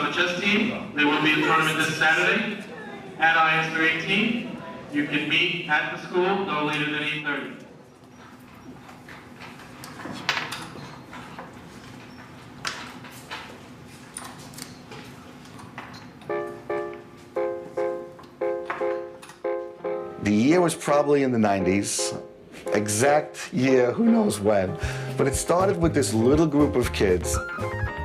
the chess team. There will be a tournament this Saturday at IS 318. You can meet at the school no later than 8:30. The year was probably in the 90s. Exact year, who knows when. But it started with this little group of kids.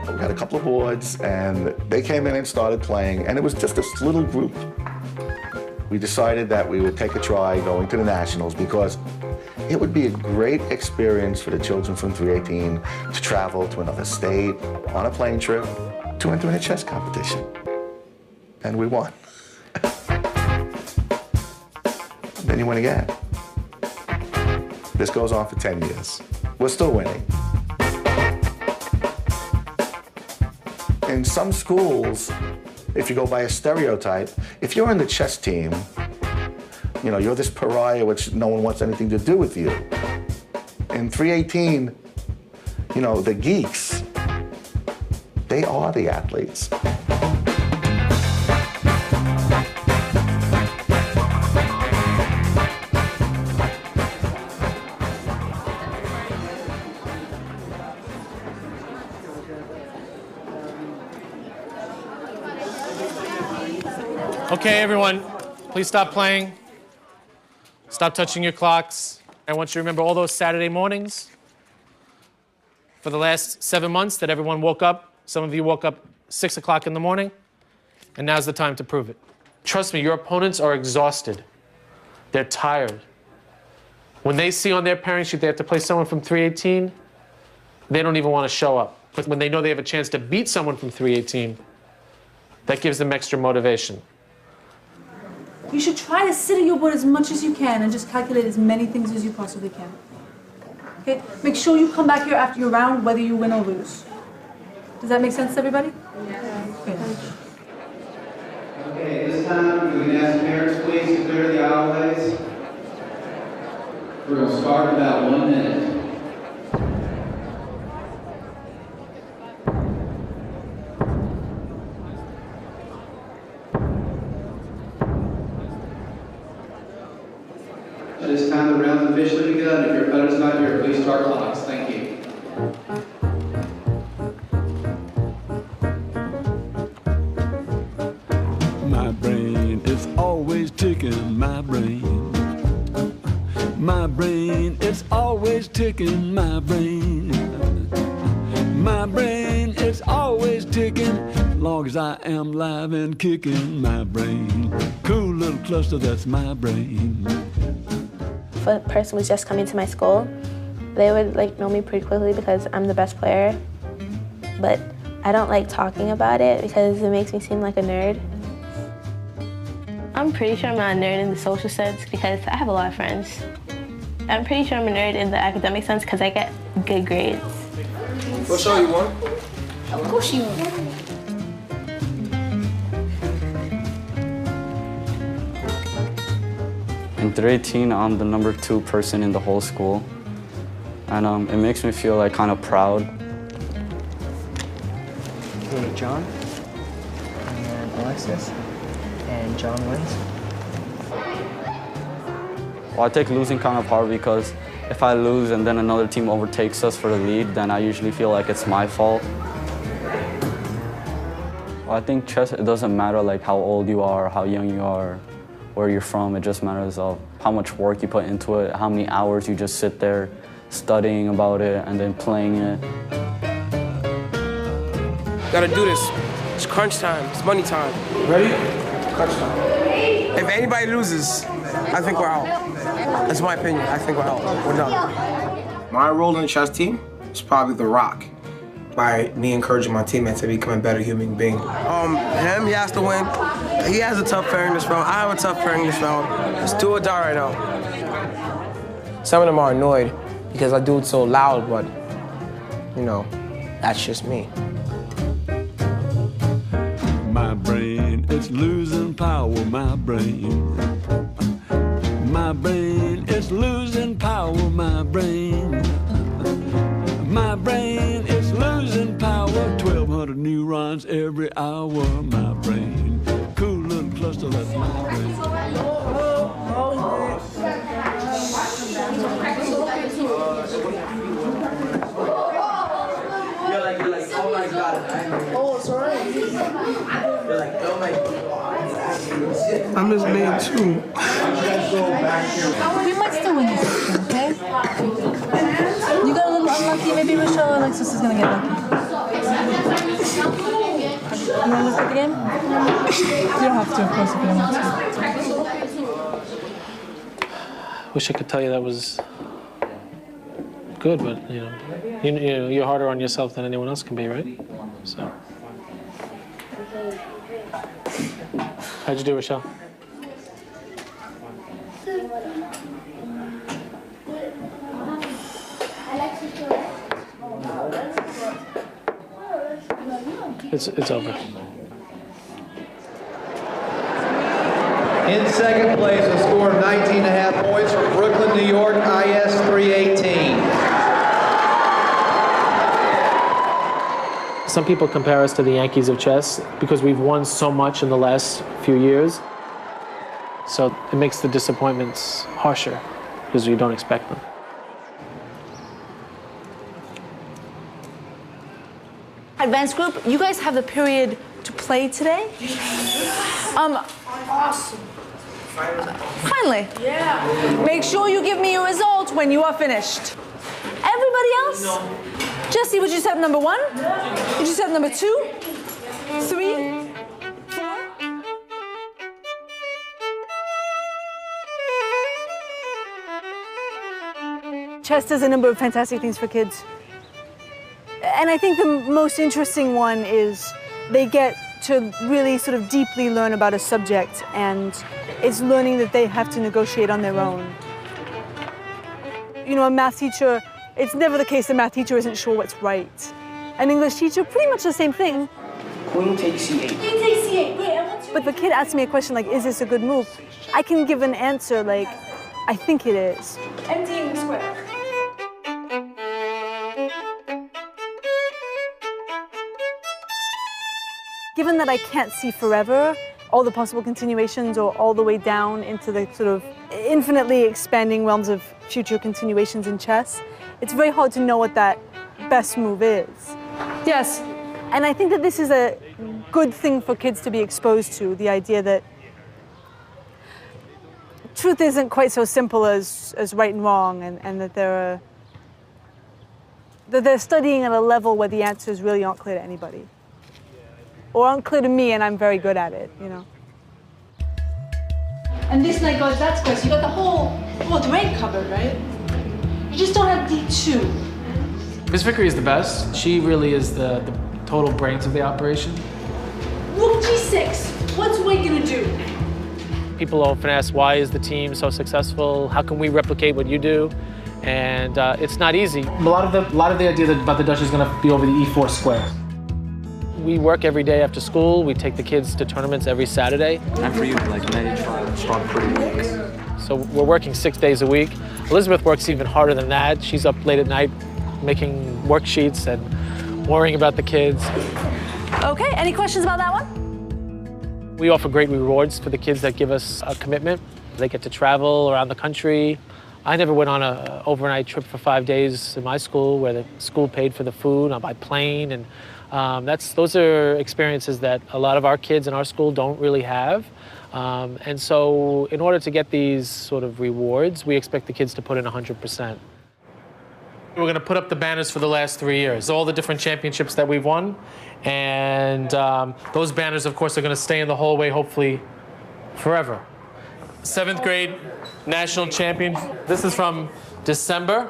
We had a couple of boards, and they came in and started playing, and it was just this little group. We decided that we would take a try going to the Nationals because it would be a great experience for the children from 318 to travel to another state on a plane trip to enter in a chess competition. And we won. Then you win again. This goes on for 10 years. We're still winning. In some schools, if you go by a stereotype, if you're in the chess team, you know, you're this pariah which no one wants anything to do with you. In 318, you know, the geeks, they are the athletes. Okay, everyone, please stop playing. Stop touching your clocks. I want you to remember all those Saturday mornings for the last 7 months that everyone woke up. Some of you woke up 6 o'clock in the morning, and now's the time to prove it. Trust me, your opponents are exhausted. They're tired. When they see on their parent sheet they have to play someone from 318, they don't even want to show up. But when they know they have a chance to beat someone from 318, that gives them extra motivation. You should try to sit at your board as much as you can and just calculate as many things as you possibly can. Okay? Make sure you come back here after your round, whether you win or lose. Does that make sense to everybody? Yeah. Okay, this time we can ask parents please to clear the aisleways. We're going to start in about 1 minute. At this time, the round's officially begun. If your opponent's not here, please start clocks. Thank you. My brain is always ticking, my brain. My brain is always ticking, my brain. My brain is always ticking, long as I am live and kicking, my brain. Cool little cluster, that's my brain. If a person was just coming to my school, they would know me pretty quickly because I'm the best player. But I don't like talking about it because it makes me seem like a nerd. I'm pretty sure I'm not a nerd in the social sense because I have a lot of friends. I'm pretty sure I'm a nerd in the academic sense because I get good grades. What show you won? Of course you won. In 318, I'm the number 2 person in the whole school. And it makes me feel kind of proud. Okay, John, and Alexis, and John wins. Well, I take losing kind of hard because if I lose and then another team overtakes us for the lead, then I usually feel like it's my fault. Well, I think chess, it doesn't matter how old you are, how young you are, where you're from. It just matters of how much work you put into it, how many hours you just sit there studying about it and then playing it. Gotta do this. It's crunch time. It's money time. Ready? Crunch time. If anybody loses, I think we're out. That's my opinion. I think we're out. We're done. My role in the chess team is probably the rock. By me encouraging my teammates to become a better human being. He has to win. He has a tough pair in this round. I have a tough pair in this round. It's do or die right now. Some of them are annoyed because I do it so loud, but, you know, that's just me. My brain is losing power, my brain. My brain is losing power, my brain. My brain is losing power, 1200 new rhymes every hour. My brain, cool little cluster, that's my brain. You're like, oh my God. Oh, sorry. You're like, oh my God. I miss being too. You might still win this section, okay? You got a little unlucky. Maybe Rochelle or Alexis is gonna get lucky. You wanna look at the game? You don't have to, of course, if you don't want to. Wish I could tell you that was good, but you know, you're harder on yourself than anyone else can be, right? So, how'd you do, Rochelle? It's over. In second place, a score of 19.5 points from Brooklyn, New York, IS 318. Some people compare us to the Yankees of chess because we've won so much in the last few years. So it makes the disappointments harsher because you don't expect them. Advanced group, you guys have the period to play today? Awesome. Finally. Yeah. Make sure you give me your result when you are finished. Everybody else? No. Jesse, would you set up number 1? Yeah. Would you set up number 2? 3? 4? Chess does a number of fantastic things for kids. And I think the most interesting one is they get to really sort of deeply learn about a subject, and it's learning that they have to negotiate on their own. You know, a math teacher, it's never the case the math teacher isn't sure what's right. An English teacher, pretty much the same thing. Queen takes C8. Queen takes C8, great. But the kid asks me a question like, is this a good move? I can give an answer like, I think it is. Emptying the square. Given that I can't see forever, all the possible continuations or all the way down into the sort of infinitely expanding realms of future continuations in chess, it's very hard to know what that best move is. Yes, and I think that this is a good thing for kids to be exposed to, the idea that truth isn't quite so simple as right and wrong, and that they're studying at a level where the answers really aren't clear to anybody. Or aren't clear to me, and I'm very good at it, you know. And this knight goes that square, so you got the whole fourth rank covered, right? You just don't have D2. Miss Vicary is the best. She really is the total brains of the operation. Rook G6, what's Wade gonna do? People often ask, why is the team so successful? How can we replicate what you do? And it's not easy. A lot of the idea about the Dutch is gonna be over the E4 square. We work every day after school. We take the kids to tournaments every Saturday. And for you, like, manage to start pretty weak. So we're working 6 days a week. Elizabeth works even harder than that. She's up late at night making worksheets and worrying about the kids. Okay, any questions about that one? We offer great rewards for the kids that give us a commitment. They get to travel around the country. I never went on an overnight trip for 5 days in my school where the school paid for the food by plane. And those are experiences that a lot of our kids in our school don't really have. And so in order to get these sort of rewards, we expect the kids to put in 100%. We're going to put up the banners for the last 3 years, all the different championships that we've won. And those banners, of course, are going to stay in the hallway, hopefully, forever. 7th grade national champion. This is from December.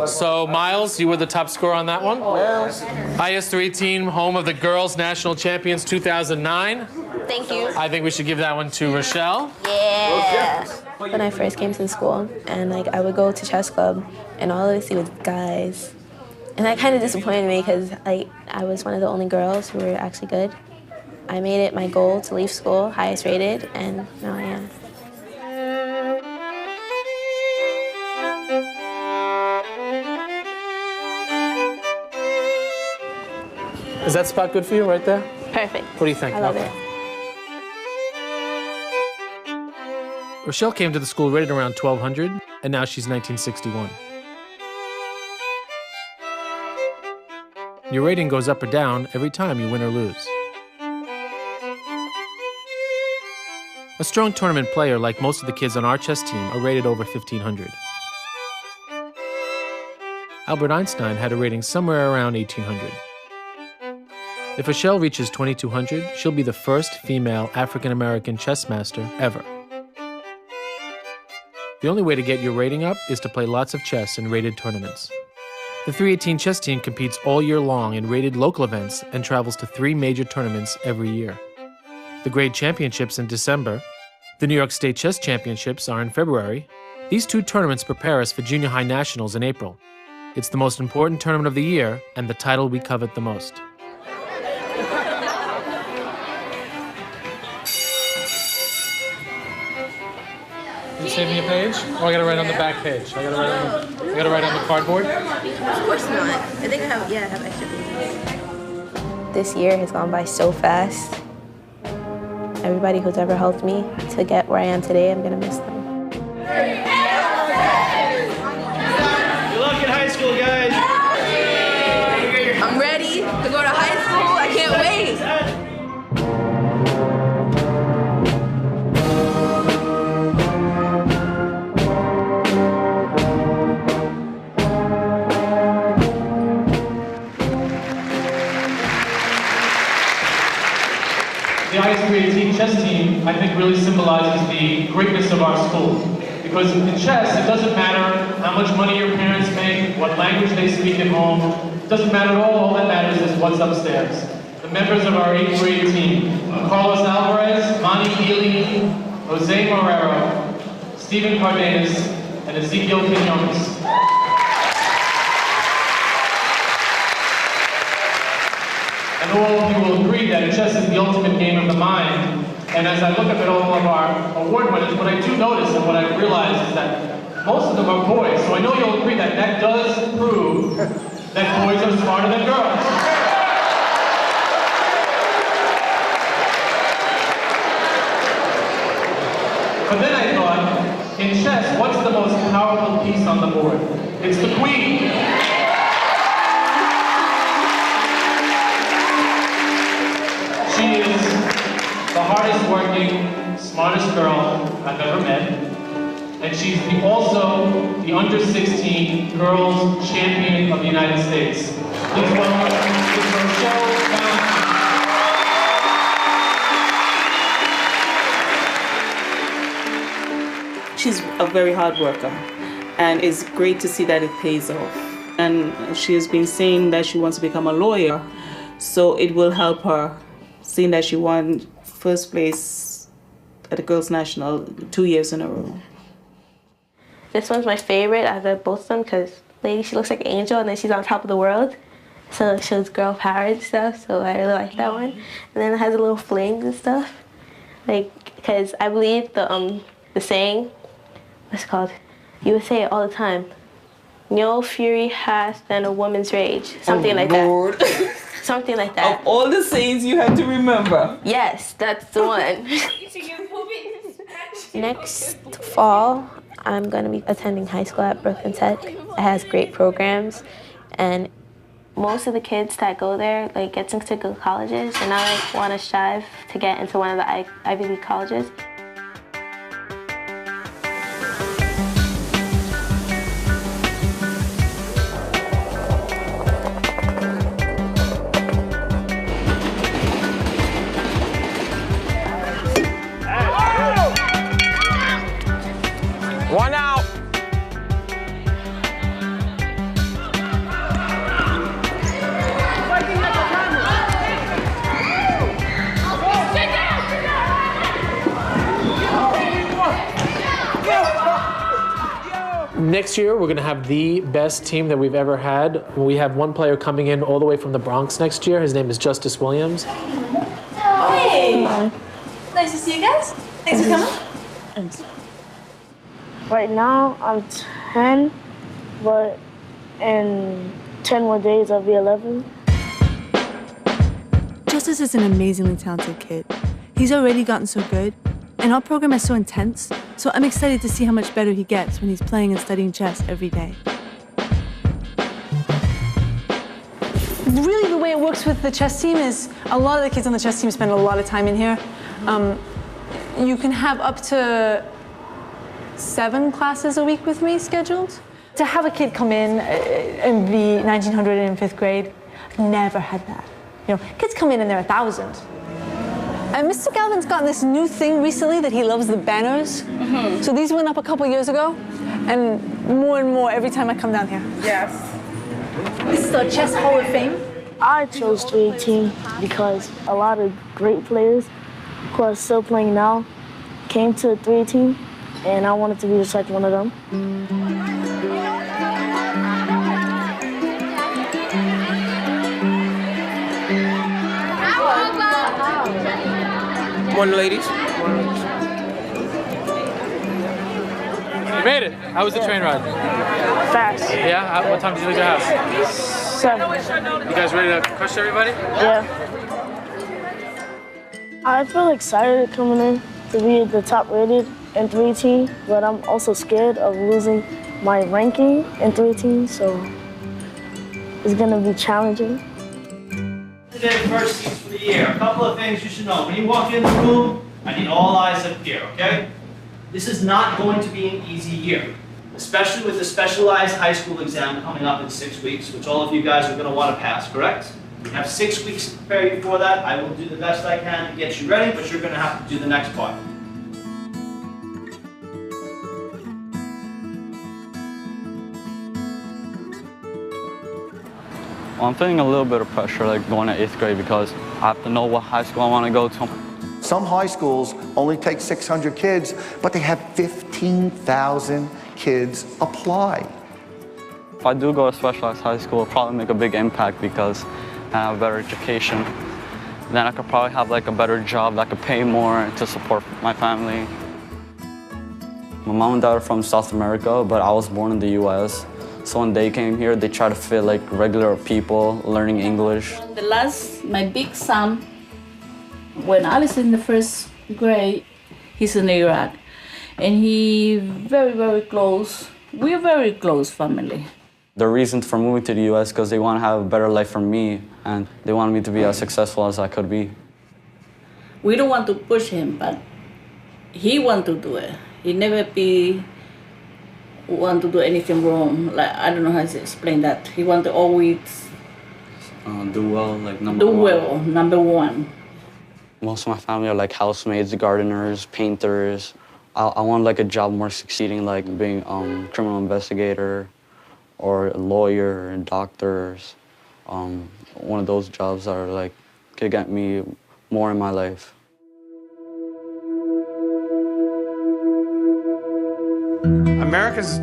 So, Miles, you were the top scorer on that one. IS 318, home of the girls national champions 2009. Thank you. I think we should give that one to Rochelle. Yeah. When I first came to school, and I would go to chess club, and all I would see was guys. And that kind of disappointed me because I was one of the only girls who were actually good. I made it my goal to leave school highest rated, and now I am. Is that spot good for you right there? Perfect. What do you think? I love it. Rochelle came to the school rated around 1200, and now she's 1961. Your rating goes up or down every time you win or lose. A strong tournament player, like most of the kids on our chess team, are rated over 1500. Albert Einstein had a rating somewhere around 1800. If Rochelle reaches 2200, she'll be the first female African-American chess master ever. The only way to get your rating up is to play lots of chess in rated tournaments. The 318 chess team competes all year long in rated local events and travels to 3 major tournaments every year. The Grade Championships in December. The New York State Chess Championships are in February. These 2 tournaments prepare us for Junior High Nationals in April. It's the most important tournament of the year and the title we covet the most. You save me a page? Or I gotta write on the back page? I gotta write on the cardboard? Of course not. I think I have extra pages. This year has gone by so fast. Everybody who's ever helped me to get where I am today, I'm gonna miss them. Good luck in high school, guys. I'm ready to go to high school. I can't wait. The IS-318 chess team, I think, really symbolizes the greatness of our school. Because in chess, it doesn't matter how much money your parents make, what language they speak at home. It doesn't matter at all. All that matters is what's upstairs. The members of our 8th grade team, Carlos Alvarez, Monty Healy, Jose Marrero, Stephen Cardenas, and Ezekiel Quinones. And all of you will agree that chess is the ultimate game of the mind. And as I look up at all of our award winners, what I do notice and what I realize is that most of them are boys. So I know you'll agree that that does prove that boys are smarter than girls. But then I thought, in chess, what's the most powerful piece on the board? It's the queen. She is the hardest working, smartest girl I've ever met. And she's also the under-16 girls champion of the United States. Please welcome Ms. Rochelle Valentine. She's a very hard worker, and it's great to see that it pays off. And she has been saying that she wants to become a lawyer, so it will help her, seeing that she won first place at the Girls National 2 years in a row. This one's my favorite out of both of them because lady, she looks like an angel and then she's on top of the world. So it shows girl power and stuff, so I really like that one. And then it has a little flames and stuff. Like, because I believe the saying, what's it called? You would say it all the time. No fury hath than a woman's rage. Something like Lord. that. Something like that. Of all the sayings you have to remember. Yes, that's the one. Next fall, I'm going to be attending high school at Brooklyn Tech. It has great programs, and most of the kids that go there get into good colleges, and I want to strive to get into one of the Ivy League colleges. One out. Next year, we're going to have the best team that we've ever had. We have one player coming in all the way from the Bronx next year. His name is Justice Williams. Hey! Nice to see you guys. Thanks for coming. Thanks. Right now, I'm 10, but in 10 more days, I'll be 11. Justice is an amazingly talented kid. He's already gotten so good, and our program is so intense, so I'm excited to see how much better he gets when he's playing and studying chess every day. Really, the way it works with the chess team is a lot of the kids on the chess team spend a lot of time in here. You can have up to 7 classes a week with me scheduled. To have a kid come in and be 1900 in 5th grade, I've never had that. You know, kids come in and they're 1,000. And Mr. Galvin's gotten this new thing recently that he loves the banners. So these went up a couple years ago, and more every time I come down here. Yes. This is the Chess Hall of Fame. I chose 318 because a lot of great players who are still playing now came to 318, and I wanted to be just like one of them. Morning, ladies. You made it. How was the train ride? Fast. Yeah? What time did you leave your house? 7. You guys ready to crush everybody? Yeah. I feel excited coming in to be the top rated in 318, but I'm also scared of losing my ranking in 318, so it's gonna be challenging. Today, first seats for the year. A couple of things you should know. When you walk in the room, I need all eyes up here, okay? This is not going to be an easy year, especially with the specialized high school exam coming up in 6 weeks, which all of you guys are going to want to pass, correct? We have 6 weeks to prepare you for that. I will do the best I can to get you ready, but you're going to have to do the next part. Well, I'm feeling a little bit of pressure, like going to 8th grade, because I have to know what high school I want to go to. Some high schools only take 600 kids, but they have 15,000 kids apply. If I do go to specialized high school, it'll probably make a big impact because I have a better education. Then I could probably have like a better job that could pay more to support my family. My mom and dad are from South America, but I was born in the US. So when they came here, they tried to fit like regular people learning English. My big son, when I was in the 1st grade, he's in Iraq. And he very close. We're very close family. The reason for moving to the US because they want to have a better life for me, and they want me to be as successful as I could be. We don't want to push him, but he want to do it. He never want to do anything wrong. Like, I don't know how to explain that. He want to always do well, like number one. Most of my family are like housemaids, gardeners, painters. I want like a job more succeeding, like being criminal investigator or a lawyer and doctors. One of those jobs are like could get me more in my life. America's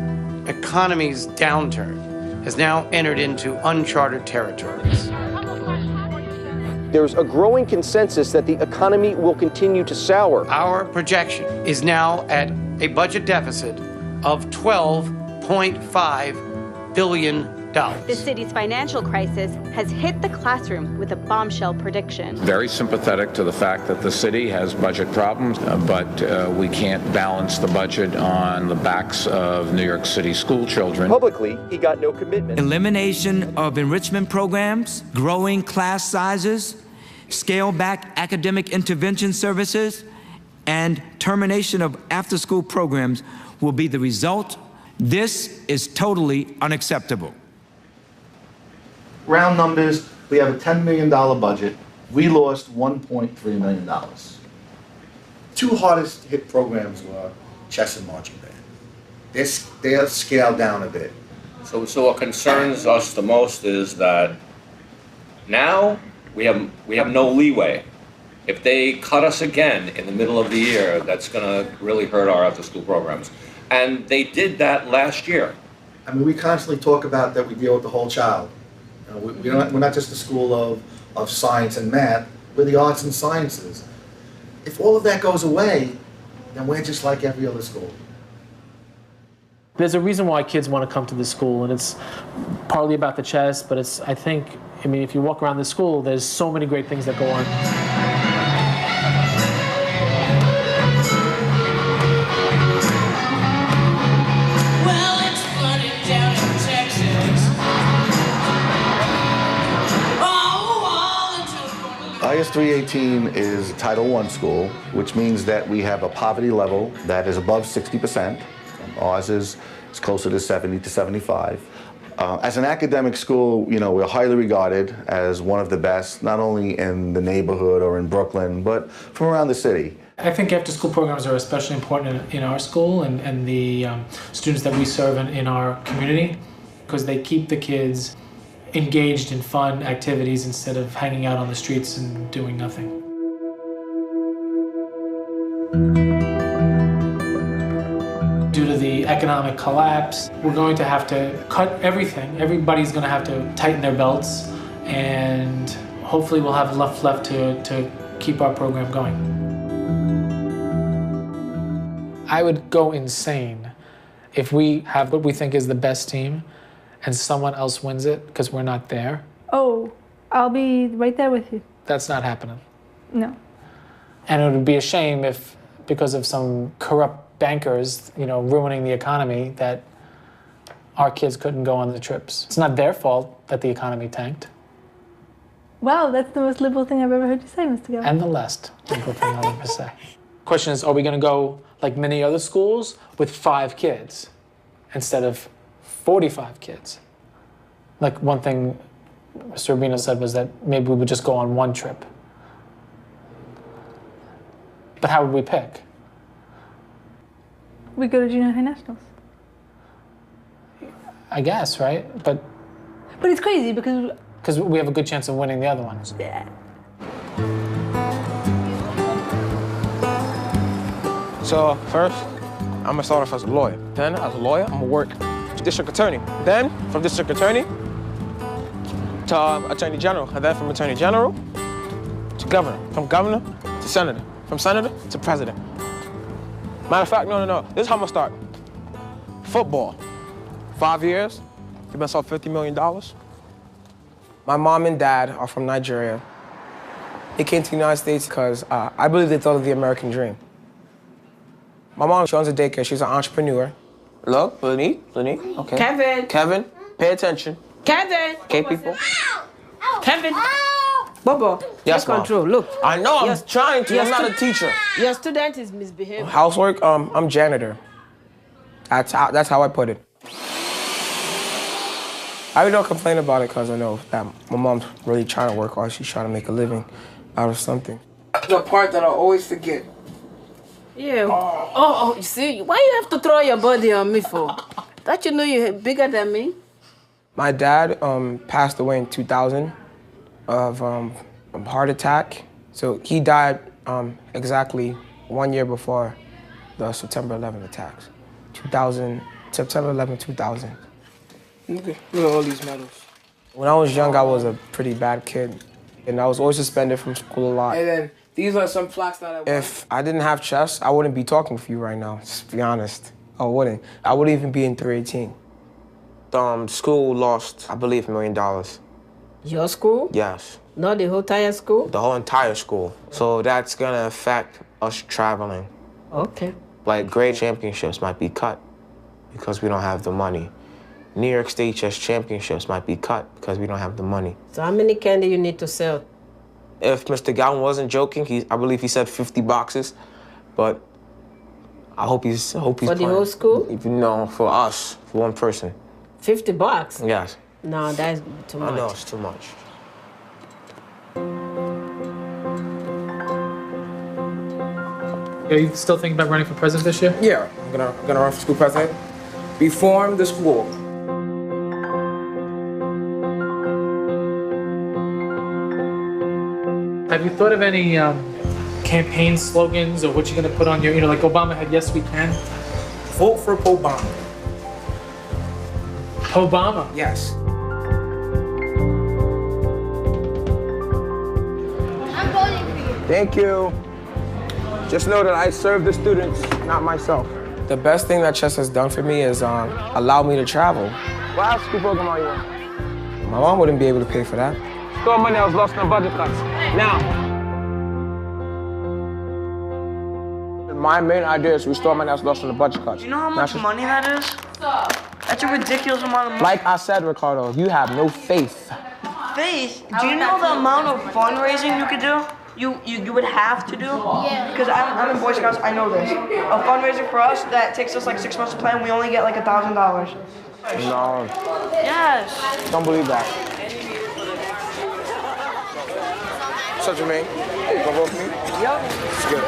economy's downturn has now entered into uncharted territories. There's a growing consensus that the economy will continue to sour. Our projection is now at a budget deficit of $12.5 billion. The city's financial crisis has hit the classroom with a bombshell prediction. Very sympathetic to the fact that the city has budget problems, but we can't balance the budget on the backs of New York City school children. Publicly, he got no commitment. Elimination of enrichment programs, growing class sizes, scale back academic intervention services, and termination of after-school programs will be the result. This is totally unacceptable. Round numbers, we have a $10 million budget. We lost $1.3 million. 2 hardest hit programs were chess and marching band. They're scaled down a bit. So what concerns us the most is that now we have no leeway. If they cut us again in the middle of the year, that's going to really hurt our after-school programs. And they did that last year. I mean, we constantly talk about that we deal with the whole child. We're not just a school of science and math, we're the arts and sciences. If all of that goes away, then we're just like every other school. There's a reason why kids want to come to the school, and it's partly about the chess, but it's, I mean, if you walk around the school, there's so many great things that go on. IS 318 is a Title I school, which means that we have a poverty level that is above 60%. Ours is closer to 70 to 75. As an academic school, you know, we're highly regarded as one of the best, not only in the neighborhood or in Brooklyn, but from around the city. I think after-school programs are especially important in our school and the students that we serve in our community, because they keep the kids engaged in fun activities instead of hanging out on the streets and doing nothing. Due to the economic collapse, we're going to have to cut everything. Everybody's going to have to tighten their belts, and hopefully we'll have enough left to keep our program going. I would go insane if we have what we think is the best team and someone else wins it because we're not there. Oh, I'll be right there with you. That's not happening. No. And it would be a shame if, because of some corrupt bankers, you know, ruining the economy, that our kids couldn't go on the trips. It's not their fault that the economy tanked. Wow, that's the most liberal thing I've ever heard you say, Mr. Gill. And the last liberal thing I'll ever say. Question is, are we going to go like many other schools with 5 kids instead of 45 kids? Like one thing Mr. Rubino said was that maybe we would just go on one trip. But how would we pick? We go to junior high nationals. I guess, right? But it's crazy because we have a good chance of winning the other ones. Yeah. So first, I'm gonna start off as a lawyer. Then as a lawyer, I'm gonna work district attorney. Then from district attorney to attorney general. And then from attorney general to governor. From governor to senator. From senator to president. Matter of fact, no. This is how I'm gonna start. Football. 5 years, give myself $50 million. My mom and dad are from Nigeria. They came to the United States because I believe they thought of the American dream. My mom, she owns a daycare. She's an entrepreneur. Look, Lenny, okay. Kevin, pay attention. Kevin! Okay, people? Kevin! Bobo, Yes, take Mom. control. Look. I know, I'm trying to. I'm not a teacher. Your student is misbehaving. Housework, I'm janitor. That's how I put it. I really don't complain about it because I know that my mom's really trying to work hard. She's trying to make a living out of something. The part that I always forget. Yeah. Oh, you see, why you have to throw your body on me for? Don't you know you're bigger than me? My dad passed away in 2000 of a heart attack. So he died exactly 1 year before the September 11 attacks. September 11, 2000. Look at all these medals. When I was young, I was a pretty bad kid. And I was always suspended from school a lot. And then these are some plaques that I won. If I didn't have chess, I wouldn't be talking to you right now, just to be honest. I wouldn't. I wouldn't even be in 318. School lost, I believe, $1 million. Your school? Yes. Not the whole entire school? The whole entire school. So that's gonna affect us traveling. Okay. Like grade championships might be cut because we don't have the money. New York State chess championships might be cut because we don't have the money. So how many candy you need to sell? If Mr. Gowan wasn't joking, I believe he said 50 boxes, but I hope he's For the whole school? No, for us, for one person. $50? Yes. No, that's too much. I know, it's too much. Are you still thinking about running for president this year? Yeah, I'm gonna run for school president. Reform the school. Have you thought of any campaign slogans or what you're going to put on your, like Obama had, "Yes, we can"? Vote for Obama. Obama? Yes. I'm voting for you. Thank you. Just know that I serve the students, not myself. The best thing that chess has done for me is allow me to travel. What high school program are you in? My mom wouldn't be able to pay for that. Store money I was lost in budget cuts. Now. My main idea is restore money that's lost in the budget cuts. Do you know how much money that is? That's a ridiculous amount of money. Like I said, Ricardo, you have no faith. Faith? Do you know the amount of fundraising you could do? You would have to do? Yeah. Because I'm in Boy Scouts, I know this. A fundraiser for us that takes us like 6 months to plan, we only get like $1,000. No. Yes. Don't believe that. Such a man. You gonna vote for me? Yep. It's good.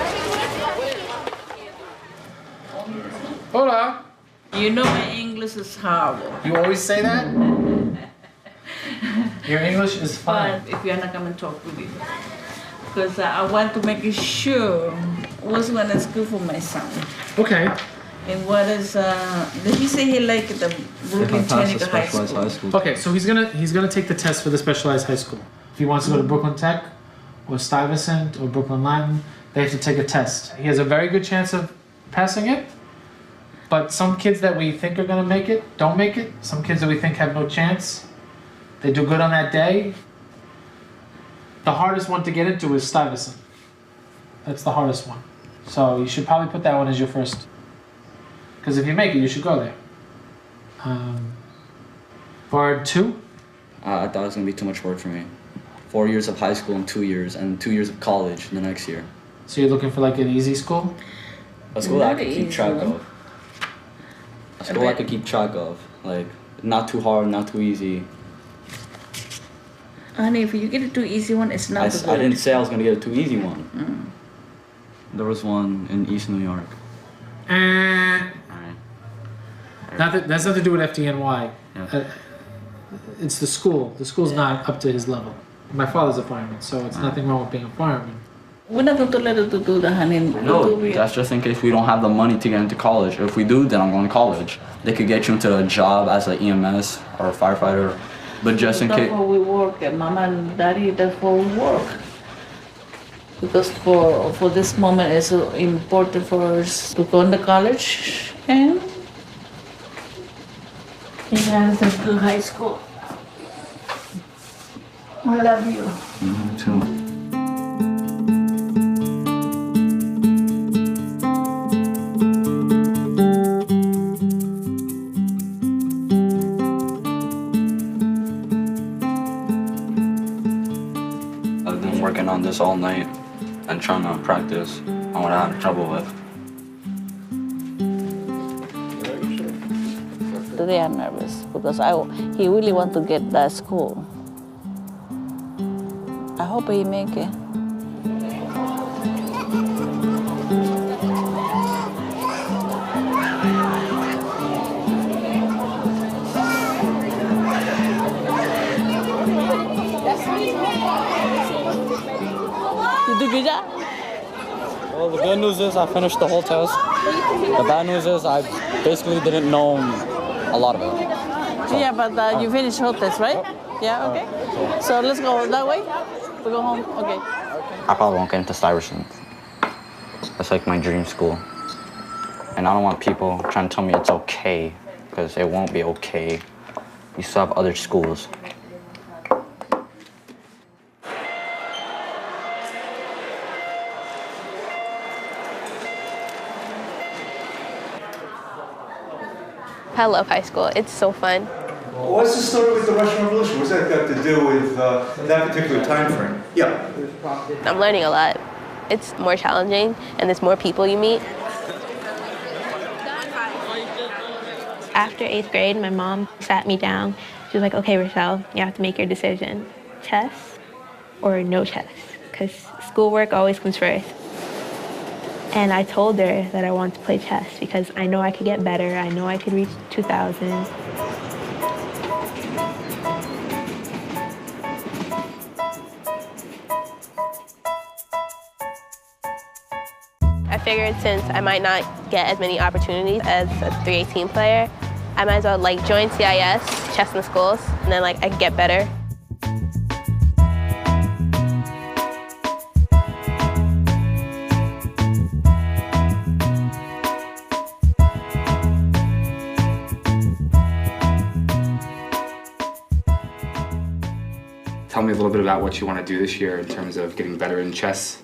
Hola. You know my English is horrible. You always say that? Your English is fine. But if you're not going to talk with me. Because I want to make sure what's one is good for my son. Okay. And what is, did he say he liked the Brooklyn Technical High School? Okay, so he's gonna take the test for the specialized high school. If he wants to go to Brooklyn Tech or Stuyvesant or Brooklyn Latin, they have to take a test. He has a very good chance of passing it. But some kids that we think are gonna make it, don't make it. Some kids that we think have no chance, they do good on that day. The hardest one to get into is Stuyvesant. That's the hardest one. So you should probably put that one as your first. Because if you make it, you should go there. For 2? I thought it was gonna be too much work for me. 4 years of high school in 2 years, and 2 years of college the next year. So you're looking for like an easy school? A school that I could keep track of. A school I could keep track of. Like, not too hard, not too easy. Honey, if you get a too easy one, it's not good. I didn't say I was gonna get a too easy one. There was one in East New York. That's nothing to do with FDNY. Yeah. It's the school. The school's not up to his level. My father's a fireman, so it's nothing wrong with being a fireman. We're not going to let her do that, honey. No, that's just in case we don't have the money to get into college. If we do, then I'm going to college. They could get you into a job as an EMS or a firefighter, but just in case. That's why we work, and Mama and Daddy, that's why we work. Because for this moment, it's important for us to go into college and he has a good high school. I love you. Me too. I've been working on this all night and trying to practice on what I had trouble with. They are nervous because he really want to get that school. I hope he make it. You do good job? Well, the good news is I finished the whole test. The bad news is I basically didn't know a lot of it. So, yeah, but you finished whole test, right? Yeah, okay. So let's go that way. We go home, okay. I probably won't get into Stuyvesant. That's like my dream school. And I don't want people trying to tell me it's okay, because it won't be okay. You still have other schools. I love high school. It's so fun. What's the story with the Russian Revolution? What's that got to do with that particular time frame? Yeah. I'm learning a lot. It's more challenging, and there's more people you meet. After 8th grade, my mom sat me down. She was like, okay, Rochelle, you have to make your decision. Chess or no chess? Because schoolwork always comes first. And I told her that I wanted to play chess because I know I could get better. I know I could reach 2,000. I figured since I might not get as many opportunities as a 318 player, I might as well join CIS, chess in the schools, and then I could get better. Tell me a little bit about what you want to do this year in terms of getting better in chess.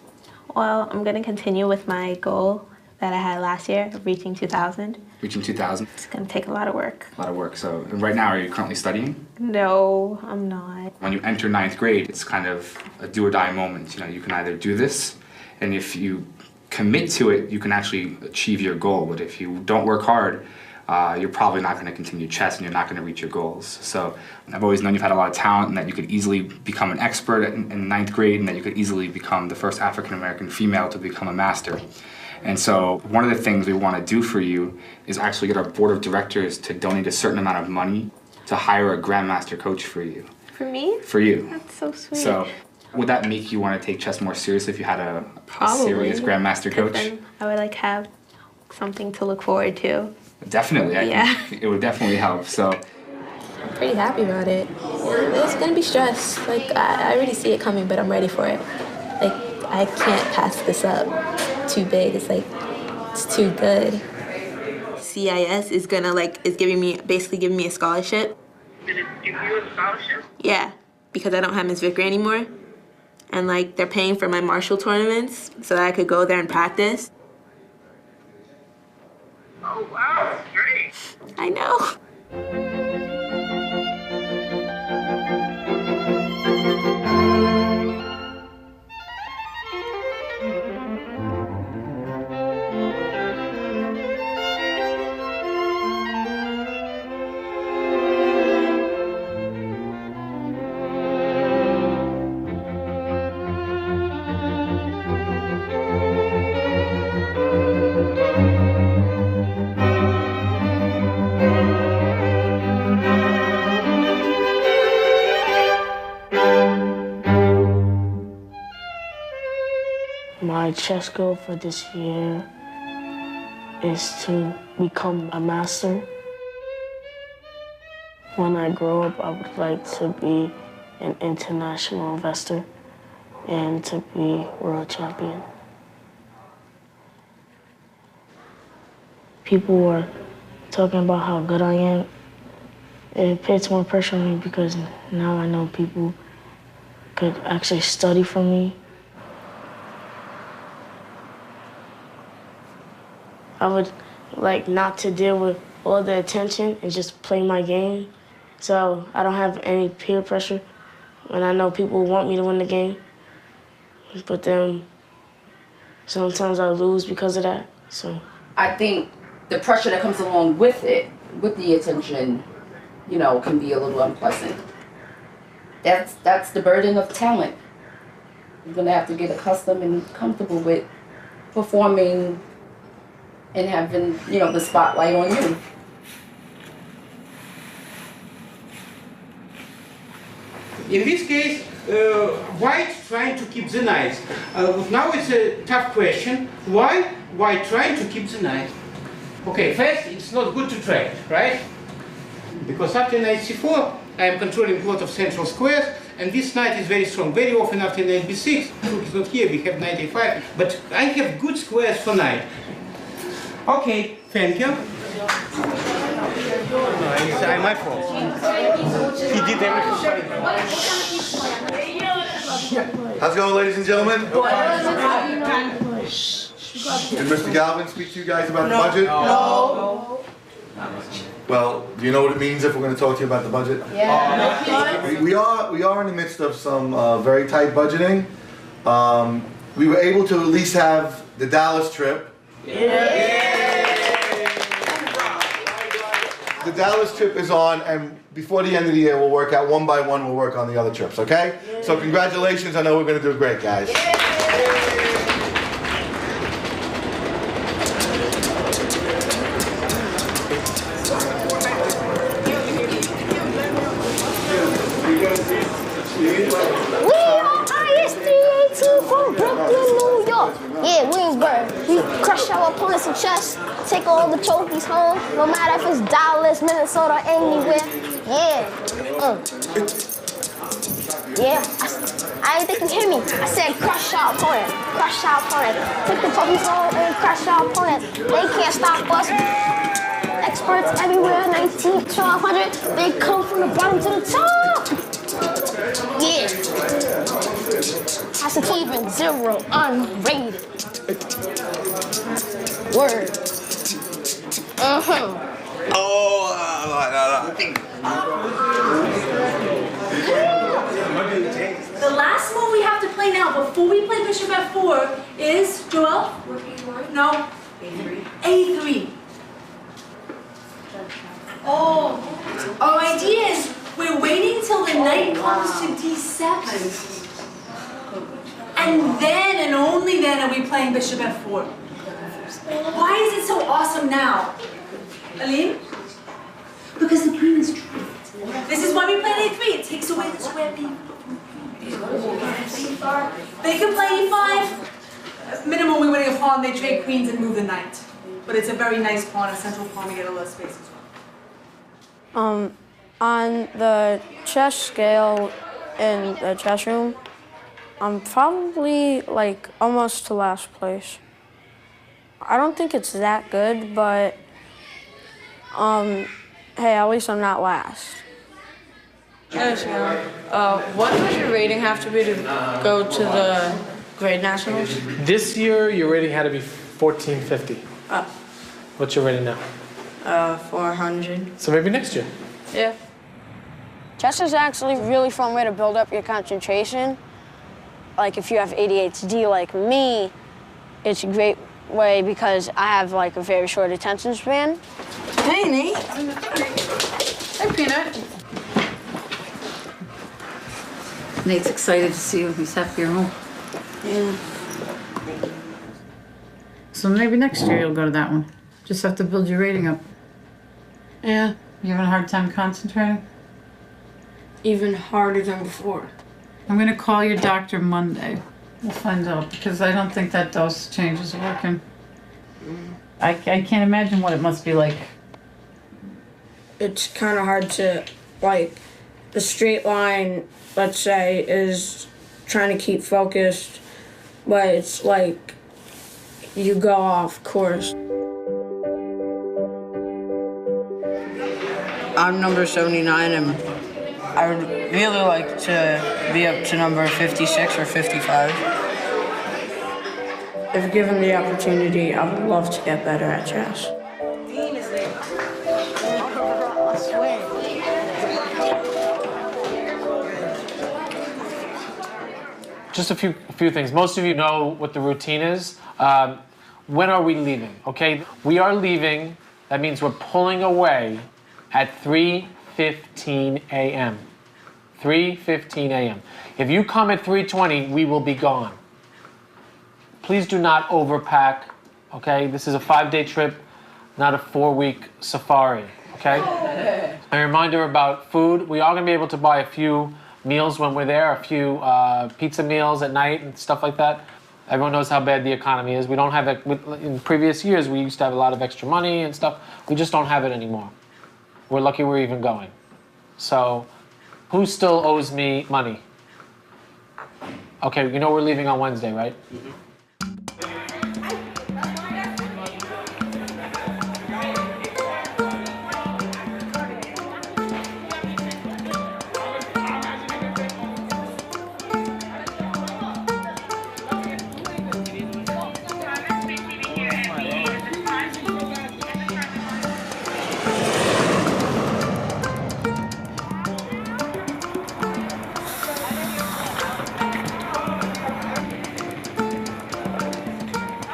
Well, I'm going to continue with my goal that I had last year of reaching 2,000. Reaching 2,000? It's going to take a lot of work. A lot of work. So right now, are you currently studying? No, I'm not. When you enter 9th grade, it's kind of a do or die moment. You know, you can either do this, and if you commit to it, you can actually achieve your goal. But if you don't work hard, you're probably not going to continue chess and you're not going to reach your goals. So I've always known you've had a lot of talent and that you could easily become an expert in 9th grade and that you could easily become the first African-American female to become a master. And so one of the things we want to do for you is actually get our board of directors to donate a certain amount of money to hire a grandmaster coach for you. For me? For you. That's so sweet. So would that make you want to take chess more seriously if you had a Probably. serious grandmaster coach? Then I would like have something to look forward to. Definitely. Yeah. It would definitely help. So I'm pretty happy about it. It's gonna be stress. Like I already see it coming, but I'm ready for it. Like I can't pass this up. It's too big. It's like it's too good. CIS is gonna basically giving me a scholarship. Did it give you a scholarship? Yeah, because I don't have Miss Vicary anymore, and like they're paying for my martial tournaments so that I could go there and practice. Oh wow, that's great. I know. My chess goal for this year is to become a master. When I grow up, I would like to be an international investor and to be world champion. People were talking about how good I am. It puts more pressure on me because now I know people could actually study from me. I would like not to deal with all the attention and just play my game. So I don't have any peer pressure. And I know people want me to win the game. But then sometimes I lose because of that. So I think the pressure that comes along with it, with the attention, you know, can be a little unpleasant. That's the burden of talent. You're gonna have to get accustomed and comfortable with performing and having, you know, the spotlight on you. In this case, white trying to keep the knight. Now it's a tough question. Why white trying to keep the knight? Okay, first, it's not good to trade, right? Because after knight c4, I am controlling a lot of central squares, and this knight is very strong. Very often after knight b6, rook is not here, we have knight a5, but I have good squares for knight. Okay, thank you. No, it's my fault. He did everything. How's it going, ladies and gentlemen? Did Mr. Galvin speak to you guys about the budget? No. Well, do you know what it means if we're going to talk to you about the budget? Yeah. We are in the midst of some very tight budgeting. We were able to at least have the Dallas trip. The Dallas trip is on, and before the end of the year, we'll work out one by one. We'll work on the other trips, okay? So congratulations. I know we're going to do great, guys. From Brooklyn, New York. Yeah, Williamsburg. We crush our opponents in chess, take all the trophies home, no matter if it's Dallas, Minnesota, anywhere. Yeah. Yeah. I didn't think you hear me. I said crush our opponent. Crush our opponent. Take the trophies home and crush our opponent. They can't stop us. Experts everywhere, 19, 1200. They come from the bottom to the top. Yeah. That's a even 0, unrated. Word. The last move we have to play now before we play bishop f4 is, Joel? No. A3. Oh, our idea is we're waiting till the knight comes to d7. And then and only then are we playing bishop f4. Why is it so awesome now? Aline? Because the queen is trapped. This is why we play a3. It takes away the square b. They can play e5. Minimum, we're winning a pawn. They trade queens and move the knight. But it's a very nice pawn, a central pawn. We get a little space as well. On the chess scale in the chess room, I'm probably like almost to last place. I don't think it's that good, but hey, at least I'm not last. Yes, what does your rating have to be to go to the grade nationals? This year, your rating had to be 1450. What's your rating now? 400. So maybe next year. Yeah. Chess is actually a really fun way to build up your concentration. Like if you have ADHD like me, it's a great way because I have like a very short attention span. Hey, Nate. Hey, Peanut. Nate's excited to see you. He's happy you're home. Yeah. So maybe next year you'll go to that one. Just have to build your rating up. Yeah. You having a hard time concentrating? Even harder than before. I'm gonna call your doctor Monday. We'll find out because I don't think that dose change is working. I can't imagine what it must be like. It's kind of hard to, like, the straight line, let's say, is trying to keep focused, but it's like you go off course. I'm number 79 and I would really like to be up to number 56 or 55. If given the opportunity, I would love to get better at chess. Just a few things. Most of you know what the routine is. When are we leaving? Okay, we are leaving. That means we're pulling away at 3:15 a.m. 3:15 a.m. If you come at 3:20, we will be gone. Please do not overpack. Okay, this is a 5-day trip, not a 4-week safari. Okay. A reminder about food. We are going to be able to buy a few meals when we're there, a few pizza meals at night and stuff like that. Everyone knows how bad the economy is. We don't have it. In previous years, we used to have a lot of extra money and stuff. We just don't have it anymore. We're lucky we're even going. So, who still owes me money? Okay, you know we're leaving on Wednesday, right? Mm-hmm.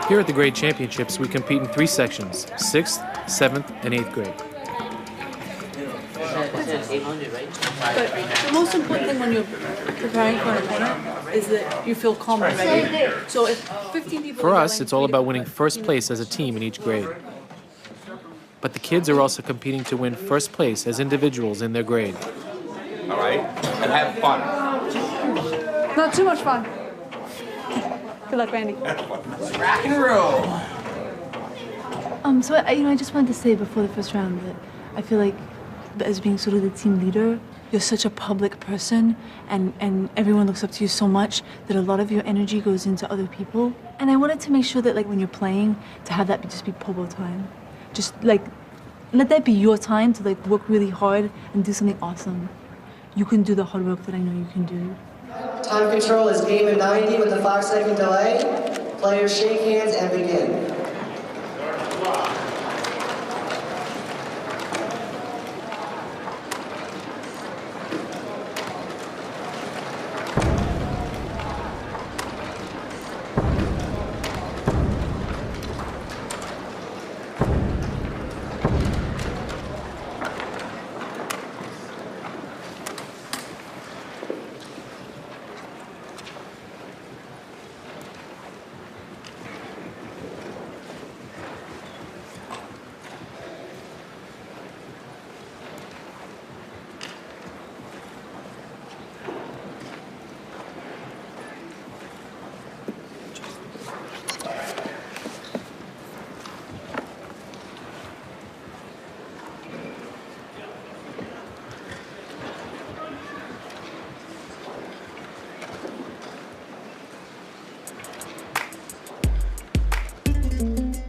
Here at the Grade Championships, we compete in 3 sections, 6th, 7th, and 8th grade. But the most important thing when you're preparing for an opponent is that you feel calm and ready. So if 15 people... For us, it's all about winning first place as a team in each grade. But the kids are also competing to win first place as individuals in their grade. All right, and have fun. Not too much fun. Good luck, Randy. Rock and roll. So I just wanted to say before the first round that I feel like as being sort of the team leader, you're such a public person and everyone looks up to you so much that a lot of your energy goes into other people. And I wanted to make sure that like when you're playing, to have that just be Pobo time. Just like, let that be your time to like work really hard and do something awesome. you can do the hard work that I know you can do. Time control is game of 90 with a 5-second delay. Players shake hands and begin.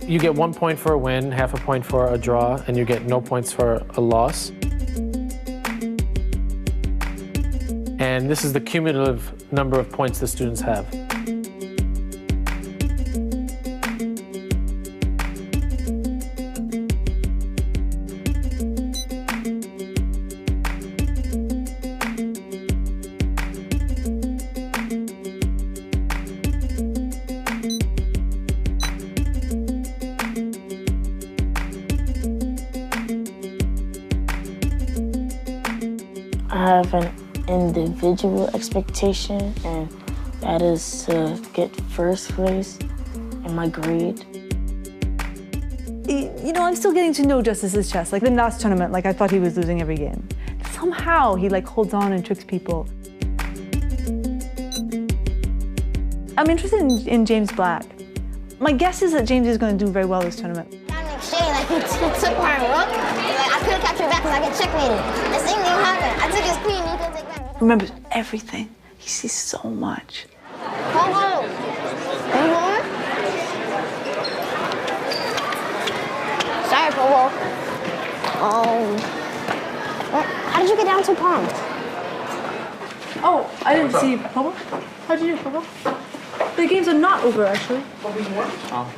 You get 1 point for a win, half a point for a draw, and you get no points for a loss. And this is the cumulative number of points the students have. I have an individual expectation, and that is to get first place in my grade. You know, I'm still getting to know Justice's chess. Like, in the last tournament, like, I thought he was losing every game. Somehow, he, like, holds on and tricks people. I'm interested in James Black. My guess is that James is going to do very well this tournament. Like, he took my rook, like, I couldn't capture it back because I get checkmated. The same thing happened. I took his queen, he couldn't take back. Remembers everything. He sees so much. Pogo! Pogo? Sorry, Pogo. How did you get down 2 pawns? Oh, I didn't see Pogo. How'd you do, Pogo? The games are not over, actually. Oh.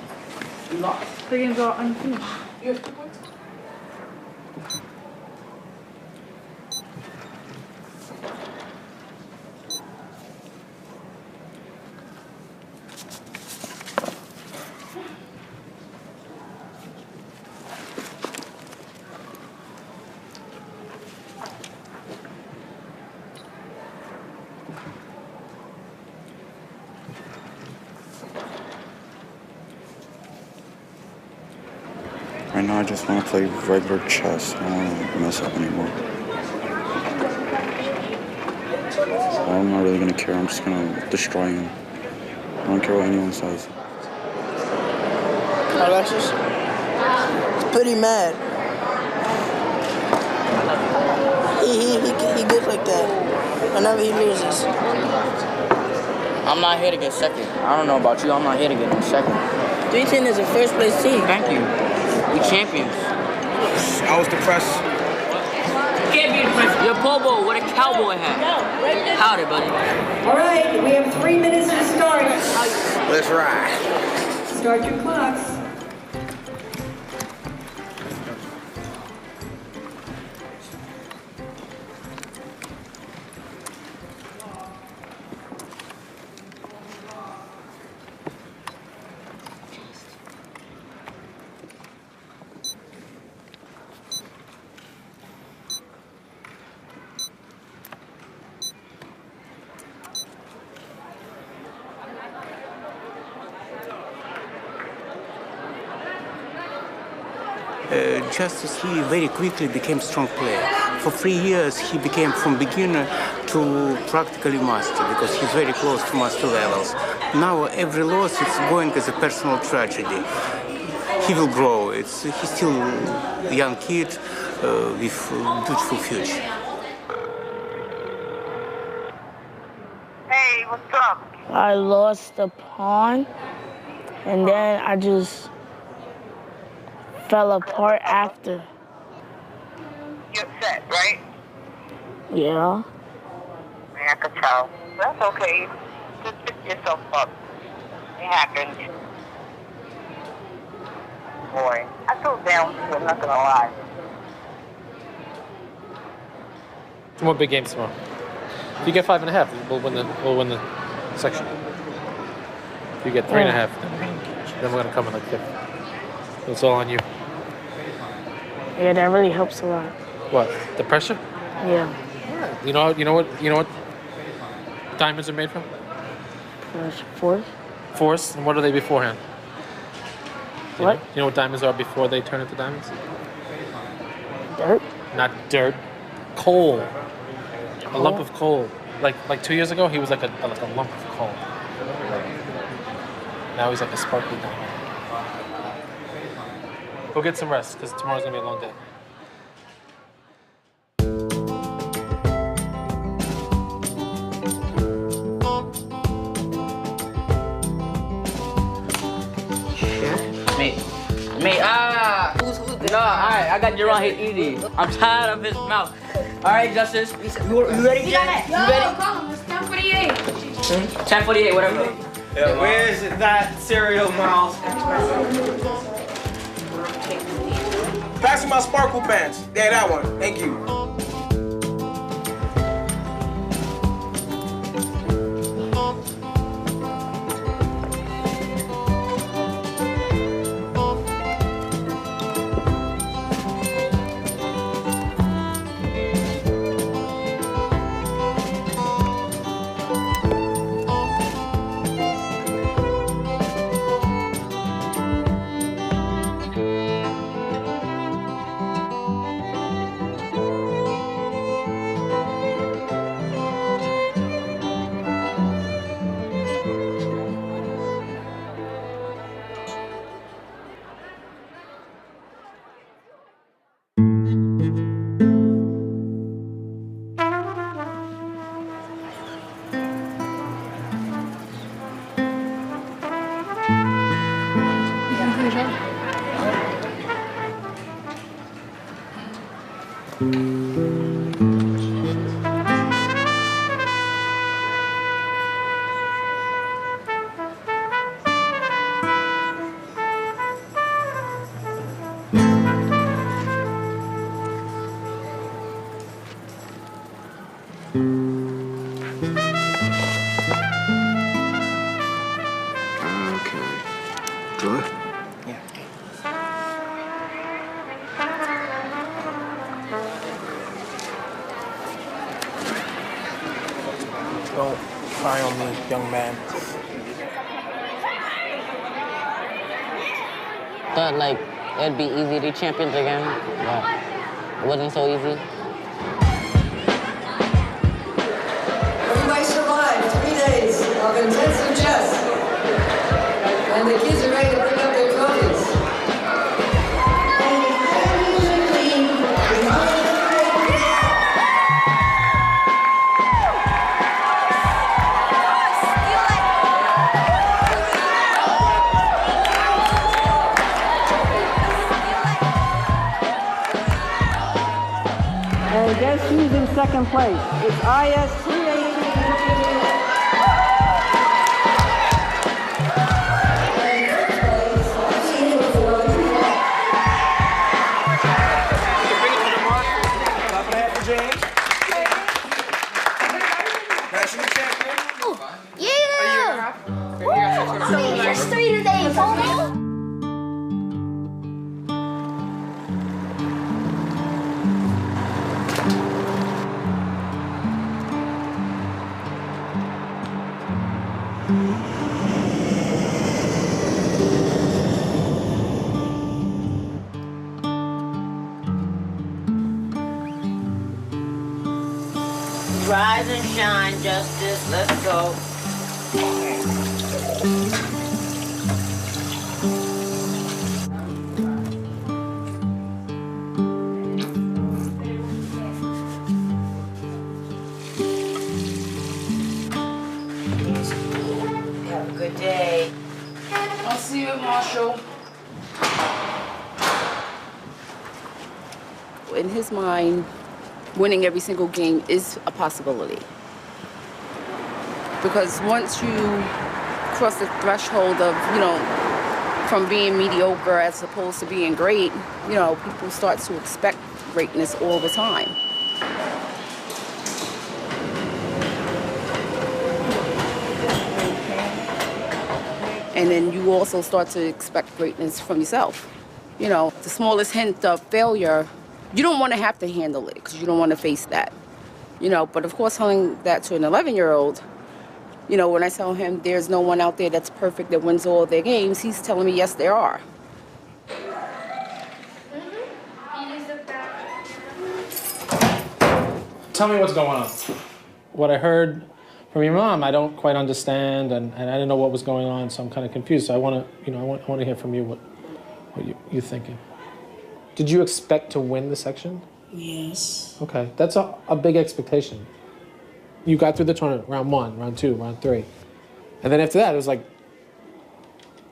You lost. The games are unfinished. You have 2 points? Right now, I just want to play regular chess. I don't want to mess up anymore. So I'm not really going to care. I'm just going to destroy him. I don't care what anyone says. Alexis? He's pretty mad. He gets like that whenever he loses. I'm not here to get second. I don't know about you. I'm not here to get no second. 310 is a first place team. Thank you. We champions. I was depressed. Can't be depressed. You're Bobo with a cowboy hat. Howdy, buddy. All right, we have 3 minutes to start. Let's ride. Start your clocks. Justice, he very quickly became strong player. For 3 years, he became from beginner to practically master because he's very close to master levels. Now every loss is going as a personal tragedy. He will grow. He's still a young kid with a beautiful future. Hey, what's up? I lost the pawn, and then I just fell apart after. You're upset, right? Yeah. I could tell. That's okay. Just pick yourself up. It happens. Boy, I feel down too, I'm not gonna lie. 2 more big games tomorrow. If you get 5.5, we'll win the section. If you get 3.5, then we're gonna come in like 5th. It's all on you. Yeah, that really helps a lot. What? The pressure? Yeah. You know what diamonds are made from? Force. Force. And what are they beforehand? What? You know what diamonds are before they turn into diamonds? Dirt. Not dirt. Coal. A lump of coal. Like 2 years ago, he was like a lump of coal. Now he's like a sparkly diamond. Go get some rest, because tomorrow's gonna be a long day. Mate, who's no, alright, I got Jerron hit easy. I'm tired of his mouth. Alright, Justice, you ready, Jay? You ready? Call him, it's 10:48. 10:48, whatever. Yeah, where's that cereal, Miles? Pass me my sparkle pants. Yeah, that one. Thank you. Good. Don't cry on me, young man. Thought like it'd be easy to be champions again, but it wasn't so easy. Everybody survived 3 days of intensive chess. And the kids are ready to bring up their trophies. And guess who's in second place? It's IS 380. Yeah! Woo! History today, Polo! Rise and shine, Justice. Let's go. Have a good day. I'll see you at Marshall. In his mind, winning every single game is a possibility. Because once you cross the threshold of, you know, from being mediocre as opposed to being great, you know, people start to expect greatness all the time. And then you also start to expect greatness from yourself. You know, the smallest hint of failure, you don't want to have to handle it because you don't want to face that. You know, but of course telling that to an 11-year-old, you know, when I tell him there's no one out there that's perfect that wins all their games, he's telling me, yes, there are. Tell me what's going on. What I heard from your mom, I don't quite understand, and I didn't know what was going on, so I'm kind of confused. So I want to, you know, I want to hear from you what you're thinking. Did you expect to win the section? Yes. Okay, that's a big expectation. You got through the tournament, round 1, round 2, round 3. And then after that, it was like,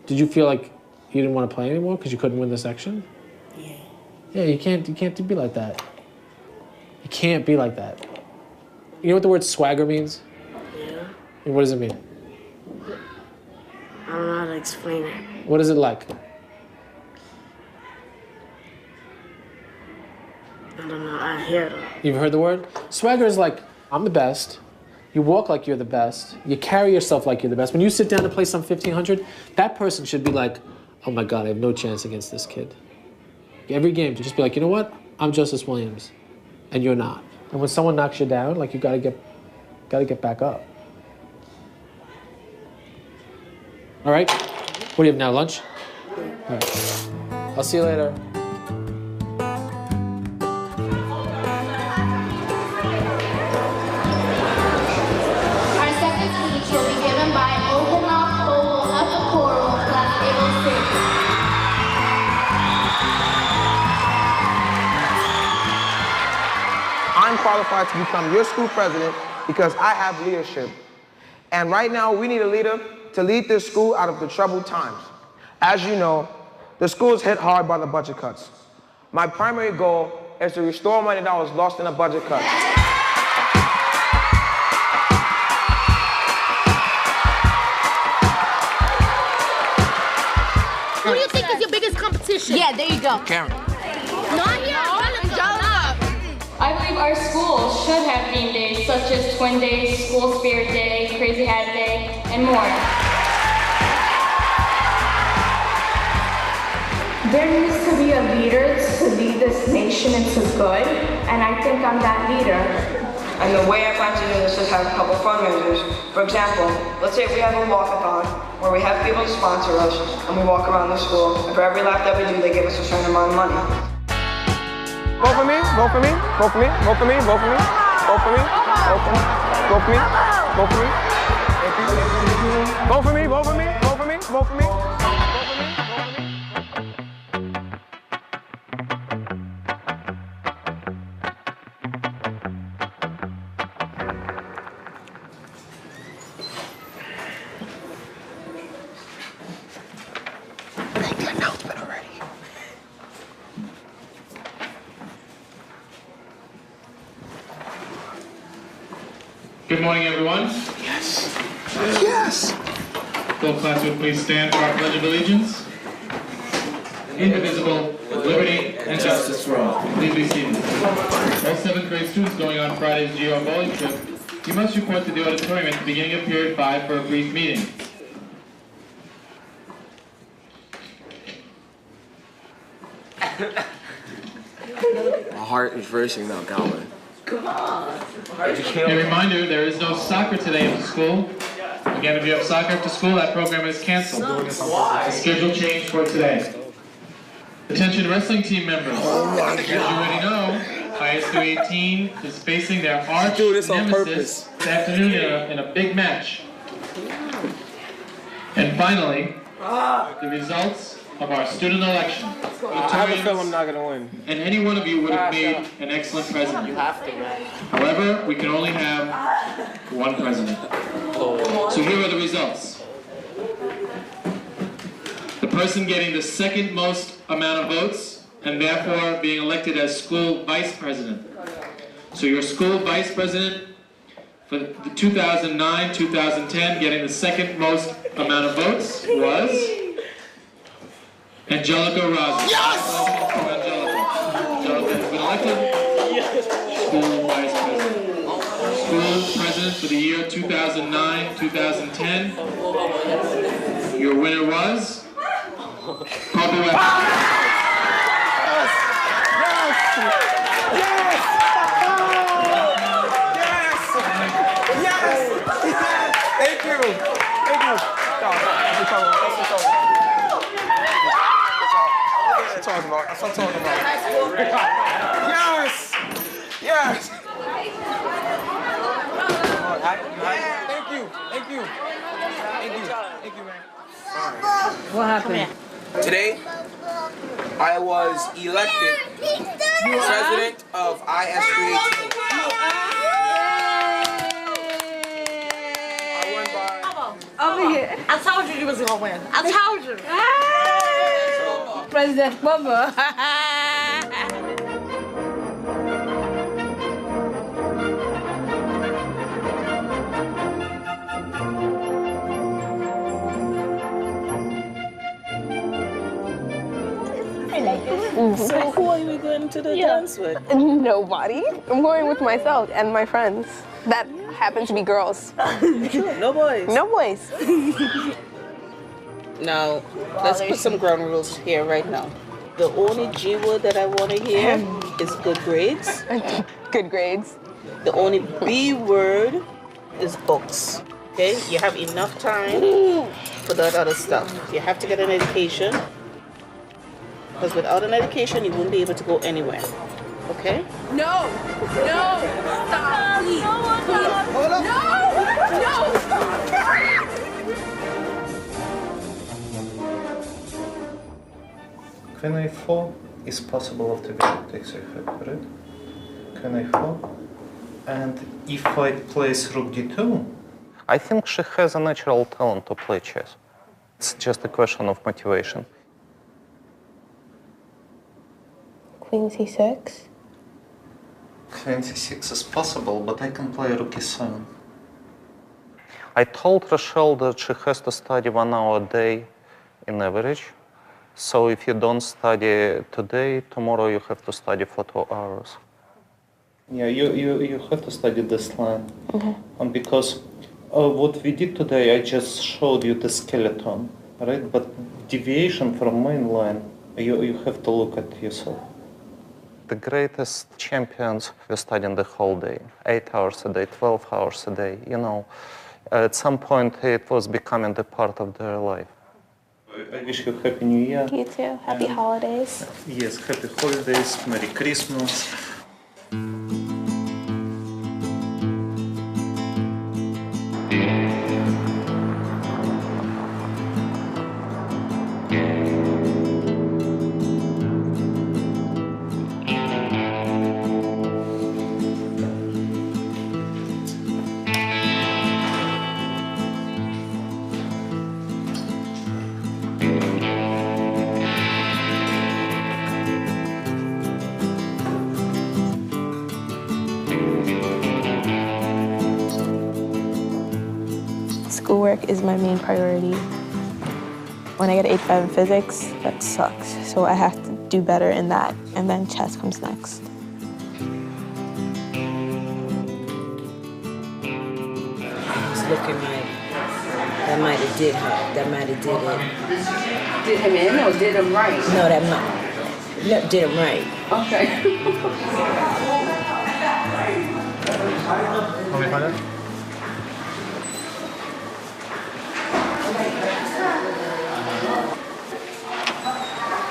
did you feel like you didn't want to play anymore because you couldn't win the section? Yeah. Yeah, you can't be like that. You can't be like that. You know what the word swagger means? Yeah. And what does it mean? I don't know how to explain it. What is it like? I don't know. I hear it. You've heard the word? Swagger is like, I'm the best. You walk like you're the best. You carry yourself like you're the best. When you sit down to play some 1500, that person should be like, oh my God, I have no chance against this kid. Every game to just be like, you know what? I'm Justice Williams, and you're not. And when someone knocks you down, like you gotta get back up. All right? What do you have now, lunch? All right. I'll see you later. I'm qualified to become your school president because I have leadership. And right now, we need a leader to lead this school out of the troubled times. As you know, the school is hit hard by the budget cuts. My primary goal is to restore money that was lost in the budget cuts. Who do you think is your biggest competition? Yeah, there you go. Karen. Not here. I believe our school should have theme days such as Twin Days, School Spirit Day, Crazy Hat Day, and more. There needs to be a leader to lead this nation into good, and I think I'm that leader. And the way I plan to do this is have a couple fundraisers. For example, let's say we have a walkathon where we have people to sponsor us and we walk around the school, and for every lap that we do, they give us a certain amount of money. Vote for me, vote for me, vote for me, vote for me, vote for me, vote for me, vote for me, vote for me, vote for me. Vote for me, vote for me, vote for me, vote for me. Good morning, everyone. Yes. Yes. Full class would please stand for our Pledge of Allegiance. Indivisible, with liberty and justice for all. Please be seated. All 7th grade students going on Friday's GR bowling trip, you must report to the auditorium at the beginning of period 5 for a brief meeting. My heart is racing now, Calvin. Come on. A reminder, there is no soccer today at the school. Again, if you have soccer after school, that program is canceled. The schedule changed for today. Attention wrestling team members. As you already know, IS 18 is facing their arch nemesis this afternoon in a big match. And finally, the results of our student election. I have a feeling I'm not going to win. And any one of you would have made an excellent president. You have to, man. However, we can only have one president. So here are the results. The person getting the second most amount of votes and therefore being elected as school vice president. So your school vice president For the 2009-2010, getting the second most amount of votes was Angelica Rossi. Yes! Angelica has been elected school vice president. School president for the year 2009-2010. Your winner was Papa Webb. Thank you. Thank you. That's what I'm talking about. Yes. Yes. Thank you. Thank you. Thank you. Thank you, man. What happened? Today, I was elected president of IS318. Over here. I told you was gonna win. I told you. President Bubba. So who are you going to the dance with? Nobody. I'm going with myself and my friends that happen to be girls. No boys? No boys. Now, let's put some ground rules here right now. The only G word that I want to hear is good grades. Good grades. The only B word is books. Okay? You have enough time for that other stuff. You have to get an education. Because without an education, you won't be able to go anywhere. Okay? No! No! Stop! Please! Hold up. No! No! Queen A4 is possible after bishop takes a5, right? Queen A4. And if white plays rook d2, I think she has a natural talent to play chess. It's just a question of motivation. Queen c6. Queen c6 is possible, but I can play rook e7. I told Rochelle that she has to study 1 hour a day in average. So if you don't study today, tomorrow you have to study for 2 hours. Yeah, you have to study this line. And because what we did today, I just showed you the skeleton, right? But deviation from main line, you have to look at yourself. The greatest champions were studying the whole day, 8 hours a day, 12 hours a day. You know, at some point it was becoming a part of their life. I wish you Happy New Year. You too. Happy holidays. Yes, Happy Holidays, Merry Christmas. Schoolwork is my main priority. When I get an 8.5 in physics, that sucks. So I have to do better in that, and then chess comes next. It's looking like that might have did her. That might have did it. Did him in or did him right? No, that might. Yep, did him right. Okay. Want me to find it?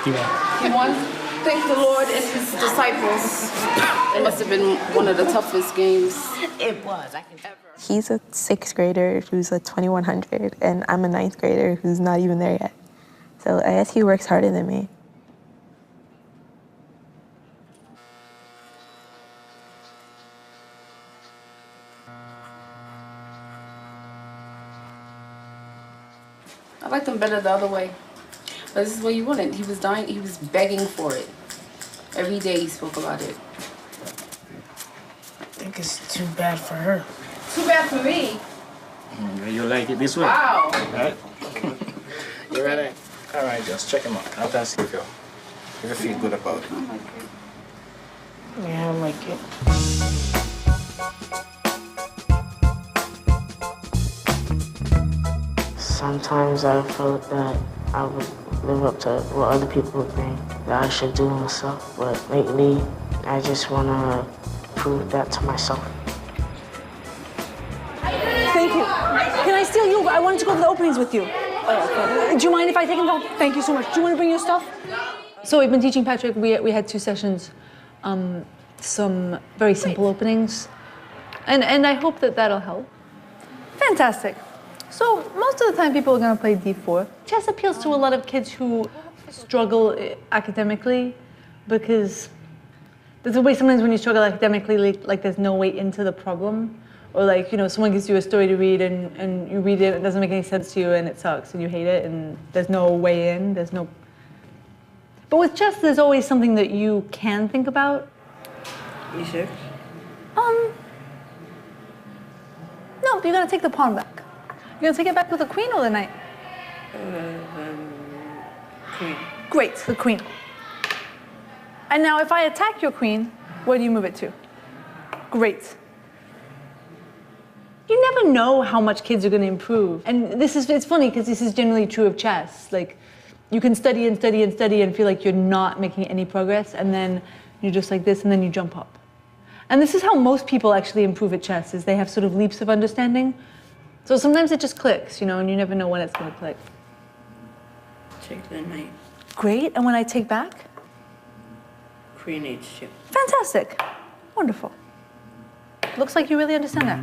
He won. Thank the Lord and his disciples. It must have been one of the toughest games. It was. I can ever. He's a 6th grader who's a 2100, and I'm a 9th grader who's not even there yet. So I guess he works harder than me. I liked him better the other way. But this is what he wanted. He was dying. He was begging for it. Every day he spoke about it. I think it's too bad for her. Too bad for me. You like it this way? Wow. Right? You ready? All right, just check him out. How does he feel? If you feel good about it. Yeah, I like it. Sometimes I felt that I would live up to what other people would think that I should do myself, but lately I just want to prove that to myself. Thank you. Can I steal you? I wanted to go to the openings with you. Do you mind if I take them? Thank you so much. Do you want to bring your stuff? So we've been teaching Patrick. We had 2 sessions, some very simple openings, and I hope that that'll help. Fantastic. So most of the time people are going to play D4. Chess appeals to a lot of kids who struggle academically because there's a way sometimes when you struggle academically, like there's no way into the problem. Or like, you know, someone gives you a story to read and you read it, it doesn't make any sense to you and it sucks and you hate it and there's no way in, there's no... But with chess, there's always something that you can think about. You sure? No, you're gonna take the pawn back. You're gonna take it back with the queen or the knight? Queen. Great, the queen. And now if I attack your queen, where do you move it to? Great. You never know how much kids are going to improve. And it's funny because this is generally true of chess. Like, you can study and study and study and feel like you're not making any progress, and then you're just like this, and then you jump up. And this is how most people actually improve at chess, is they have sort of leaps of understanding. So sometimes it just clicks, you know, and you never know when it's going to click. Take the knight. Great, and when I take back? Queen H2. Fantastic. Wonderful. Looks like you really understand that.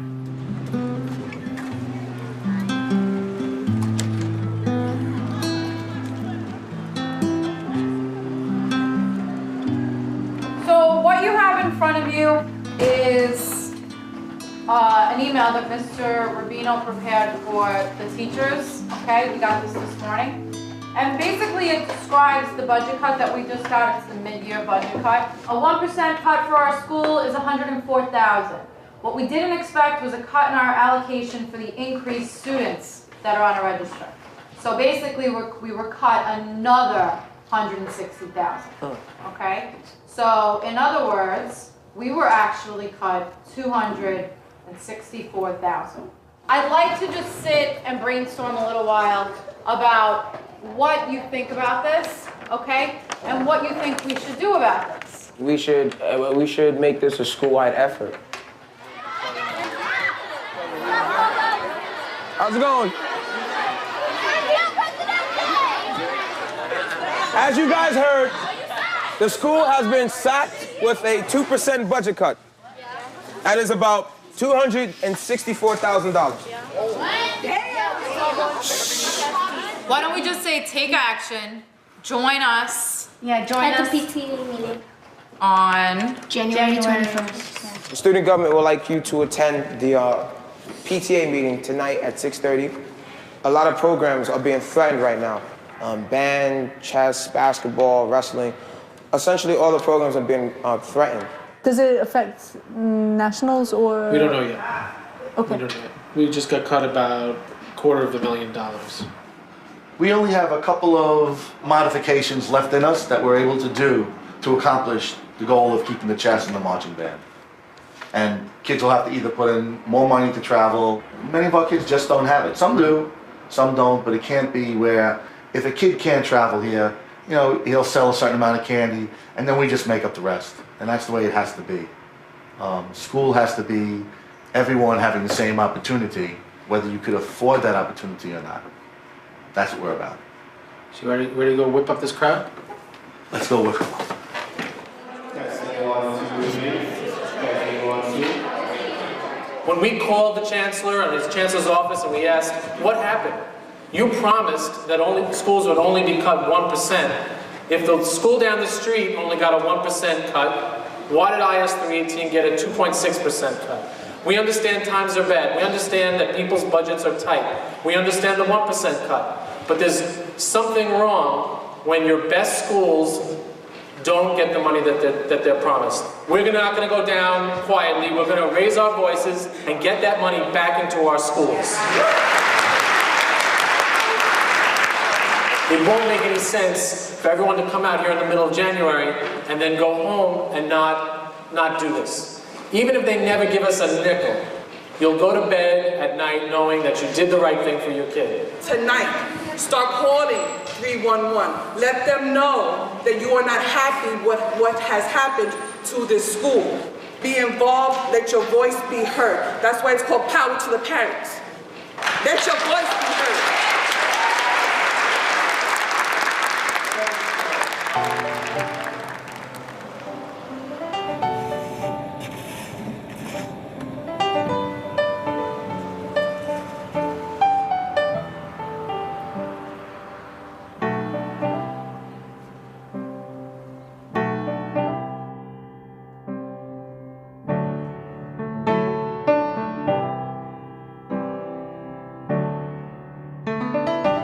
So what you have in front of you is an email that Mr. Rubino prepared for the teachers. Okay, we got this morning. And basically it describes the budget cut that we just got. It's the mid-year budget cut. A 1% cut for our school is $104,000. What we didn't expect was a cut in our allocation for the increased students that are on a register. So basically we were cut another $160,000. Okay? So in other words, we were actually cut $264,000. I'd like to just sit and brainstorm a little while about what you think about this, okay? And what you think we should do about this. We should make this a school-wide effort. How's it going? As you guys heard, the school has been sacked with a 2% budget cut. That is about $264,000. Why don't we just say take action, join us. Yeah, join us. At the PTA meeting. On January 21st. The student government would like you to attend the PTA meeting tonight at 6:30. A lot of programs are being threatened right now. Band, chess, basketball, wrestling. Essentially all the programs are being threatened. Does it affect nationals or? We don't know yet. Okay. We don't know yet. We just got cut about $250,000. We only have a couple of modifications left in us that we're able to do to accomplish the goal of keeping the chess and the marching band. And kids will have to either put in more money to travel. Many of our kids just don't have it. Some do, some don't, but it can't be where if a kid can't travel here, you know, he'll sell a certain amount of candy and then we just make up the rest. And that's the way it has to be. School has to be everyone having the same opportunity, whether you could afford that opportunity or not. That's what we're about. So you ready to go whip up this crowd? Let's go whip them up. When we called the chancellor and his chancellor's office and we asked, what happened? You promised that schools would only be cut 1%. If the school down the street only got a 1% cut, why did IS-318 get a 2.6% cut? We understand times are bad. We understand that people's budgets are tight. We understand the 1% cut. But there's something wrong when your best schools don't get the money that they're promised. we're not going to go down quietly. We're going to raise our voices and get that money back into our schools. It won't make any sense for everyone to come out here in the middle of January and then go home and not do this. Even if they never give us a nickel, you'll go to bed at night knowing that you did the right thing for your kid. Tonight, start calling 311. Let them know that you are not happy with what has happened to this school. Be involved, let your voice be heard. That's why it's called power to the parents. Let your voice be heard.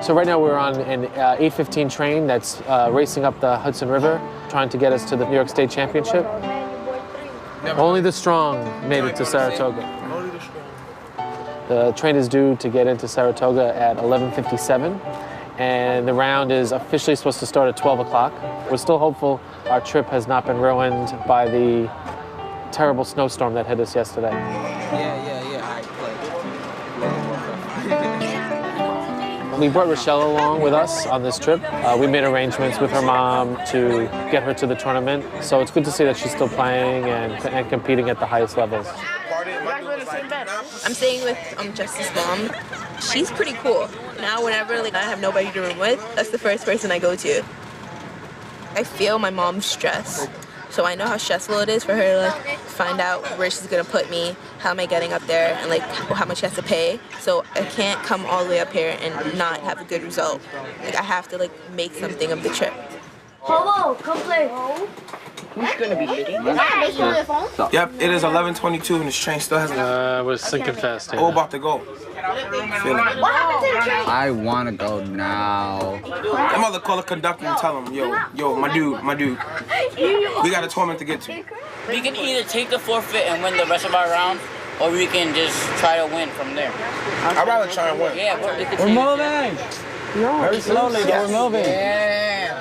So right now we're on an 8:15 train that's racing up the Hudson River, trying to get us to the New York State Championship. Only the strong made it to Saratoga. The train is due to get into Saratoga at 11:57, and the round is officially supposed to start at 12 o'clock. We're still hopeful our trip has not been ruined by the terrible snowstorm that hit us yesterday. We brought Rochelle along with us on this trip. We made arrangements with her mom to get her to the tournament. So it's good to see that she's still playing and competing at the highest levels. I'm staying with Justice's mom. She's pretty cool. Now whenever I have nobody to room with, that's the first person I go to. I feel my mom's stress. So I know how stressful it is for her to find out where she's gonna put me, how am I getting up there, and how much she has to pay. So I can't come all the way up here and not have a good result. I have to make something of the trip. Hobo, come play. Who's gonna be leading? Yep, it is 11:22 and this train still hasn't. We're sinking fast. Oh, about to go. What happened to the train? I wanna go now. That mother call the conductor and tell him, yo, my dude, we got a tournament to get to. We can either take the forfeit and win the rest of our round, or we can just try to win from there. I'd rather try and win. Yeah, we're moving. Very slowly, but we're moving. Yeah.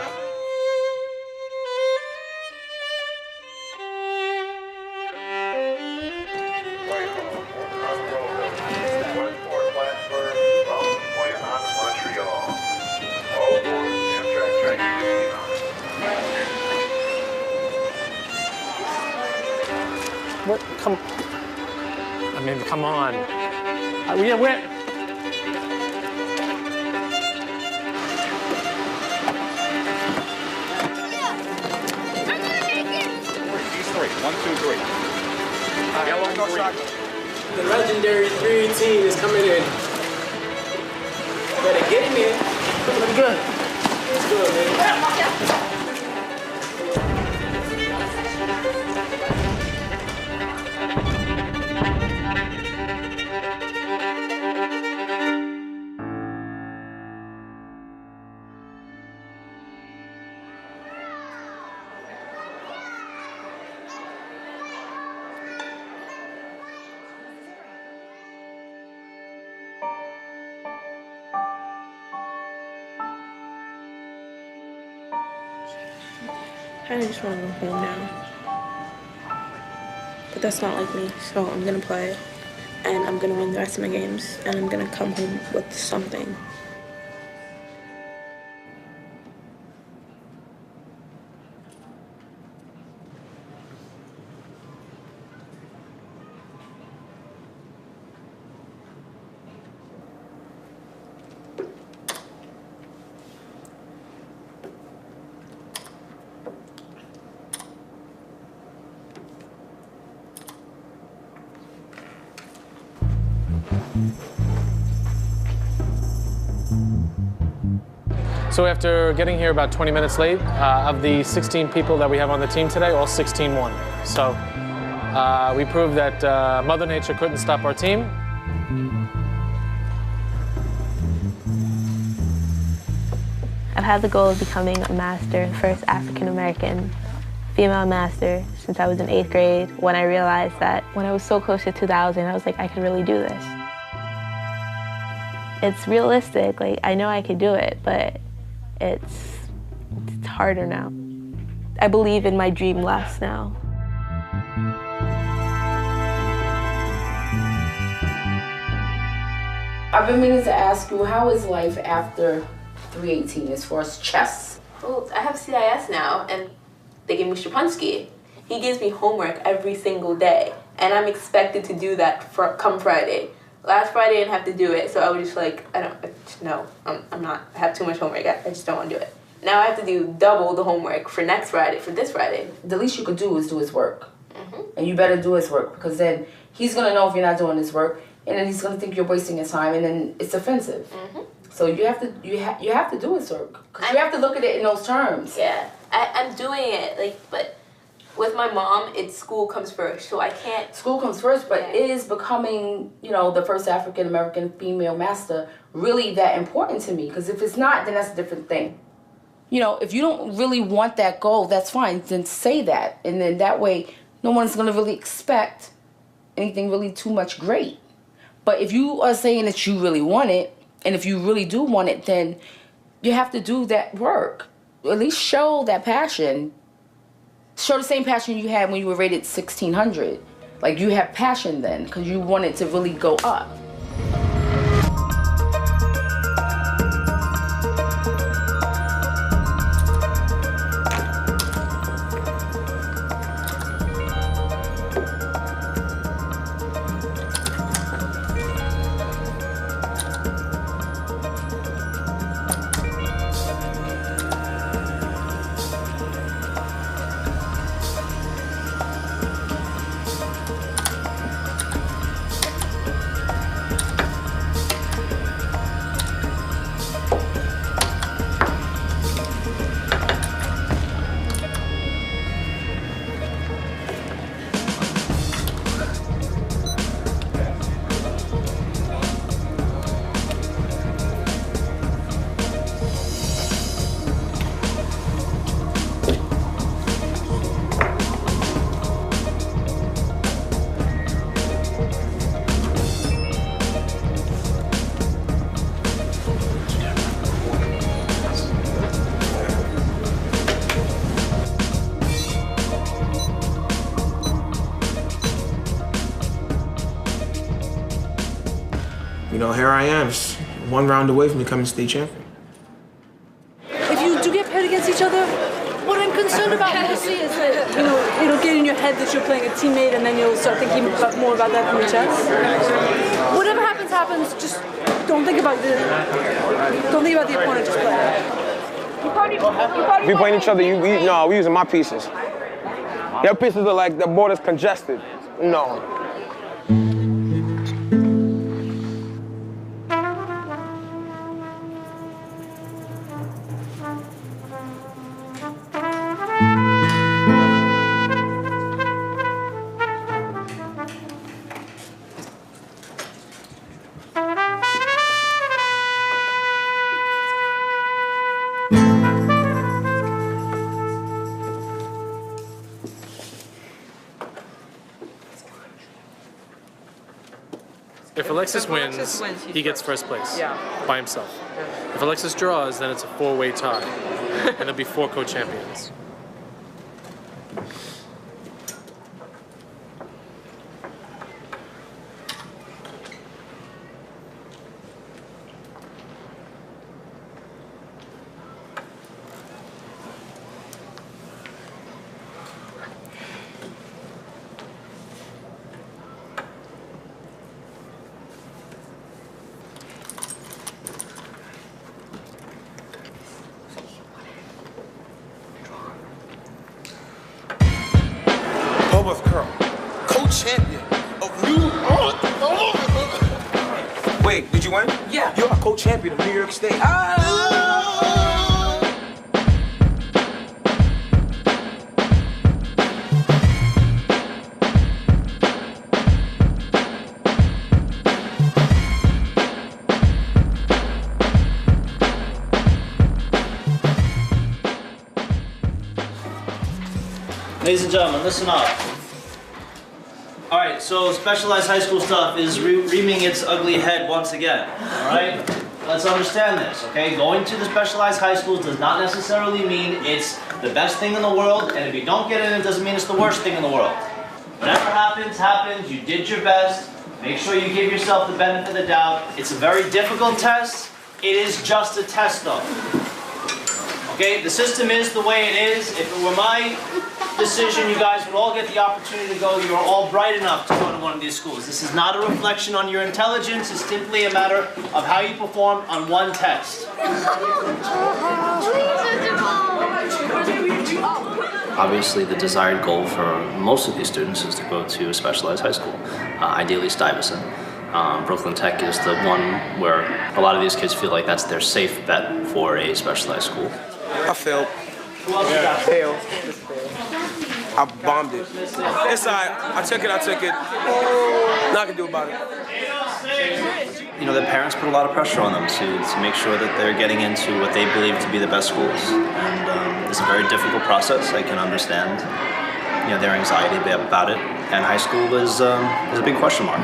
What? Come on. We're... 1, 2, 3. Yellow and green. The legendary 3 is coming in. Better get him in. Looking good. It's good, man. I kinda just want to go home now. But that's not like me, so I'm gonna play, and I'm gonna win the rest of my games, and I'm gonna come home with something. So after getting here about 20 minutes late, of the 16 people that we have on the team today, all 16 won. So we proved that Mother Nature couldn't stop our team. I've had the goal of becoming a master, the first African-American female master since I was in 8th grade, when I realized that when I was so close to 2000, I was like, I could really do this. It's realistic, like I know I could do it, but it's harder now. I believe in my dream less now. I've been meaning to ask you, how is life after 318 as far as chess? Well, I have CIS now, and they give me Shapunsky. He gives me homework every single day, and I'm expected to do that come Friday. Last Friday, I didn't have to do it, so I was just like, I'm not, I have too much homework, I just don't want to do it. Now I have to do double the homework for next Friday, for this Friday. The least you could do is do his work. And you better do his work, because then he's gonna know if you're not doing his work, and then he's gonna think you're wasting his time, and then it's offensive. So you have to do his work, because you have to look at it in those terms. Yeah, I'm doing it, but with my mom, it's school comes first, so I can't. School comes first, but is becoming, the first African American female master really that important to me? Because if it's not, then that's a different thing. If you don't really want that goal, that's fine. Then say that, and then that way, no one's gonna really expect anything really too much great. But if you are saying that you really want it, and if you really do want it, then you have to do that work. At least show that passion. Show the same passion you had when you were rated 1600. Like you have passion then, because you wanted to really go up. Here I am, just one round away from becoming state champion. If you do get paired against each other, what I'm concerned about mostly is that, it'll get in your head that you're playing a teammate and then you'll start thinking more about that in the chess. Whatever happens, happens. Just don't think about the opponent, just play. We playing each other, we using my pieces. Your pieces are like the board is congested. No. If Alexis wins, he gets first place by himself. If Alexis draws, then it's a 4-way tie, and there'll be 4 co-champions. Co-champion of New York. Wait, did you win? Yeah. You're a co-champion of New York State. Ladies and gentlemen, listen up. All right, so specialized high school stuff is rearing its ugly head once again, all right? Let's understand this, okay? Going to the specialized high schools does not necessarily mean it's the best thing in the world, and if you don't get in, it doesn't mean it's the worst thing in the world. Whatever happens, happens. You did your best. Make sure you give yourself the benefit of the doubt. It's a very difficult test. It is just a test, though. Okay, the system is the way it is. If it were my decision, you guys would all get the opportunity to go. You're all bright enough to go to one of these schools. This is not a reflection on your intelligence. It's simply a matter of how you perform on one test. Obviously, the desired goal for most of these students is to go to a specialized high school, ideally Stuyvesant. Brooklyn Tech is the one where a lot of these kids feel like that's their safe bet for a specialized school. I failed. Failed. I bombed it. It's alright. I took it. Nothing I can do about it. You know, the parents put a lot of pressure on them to make sure that they're getting into what they believe to be the best schools. And it's a very difficult process. I can understand, you know, their anxiety about it. And high school is a big question mark.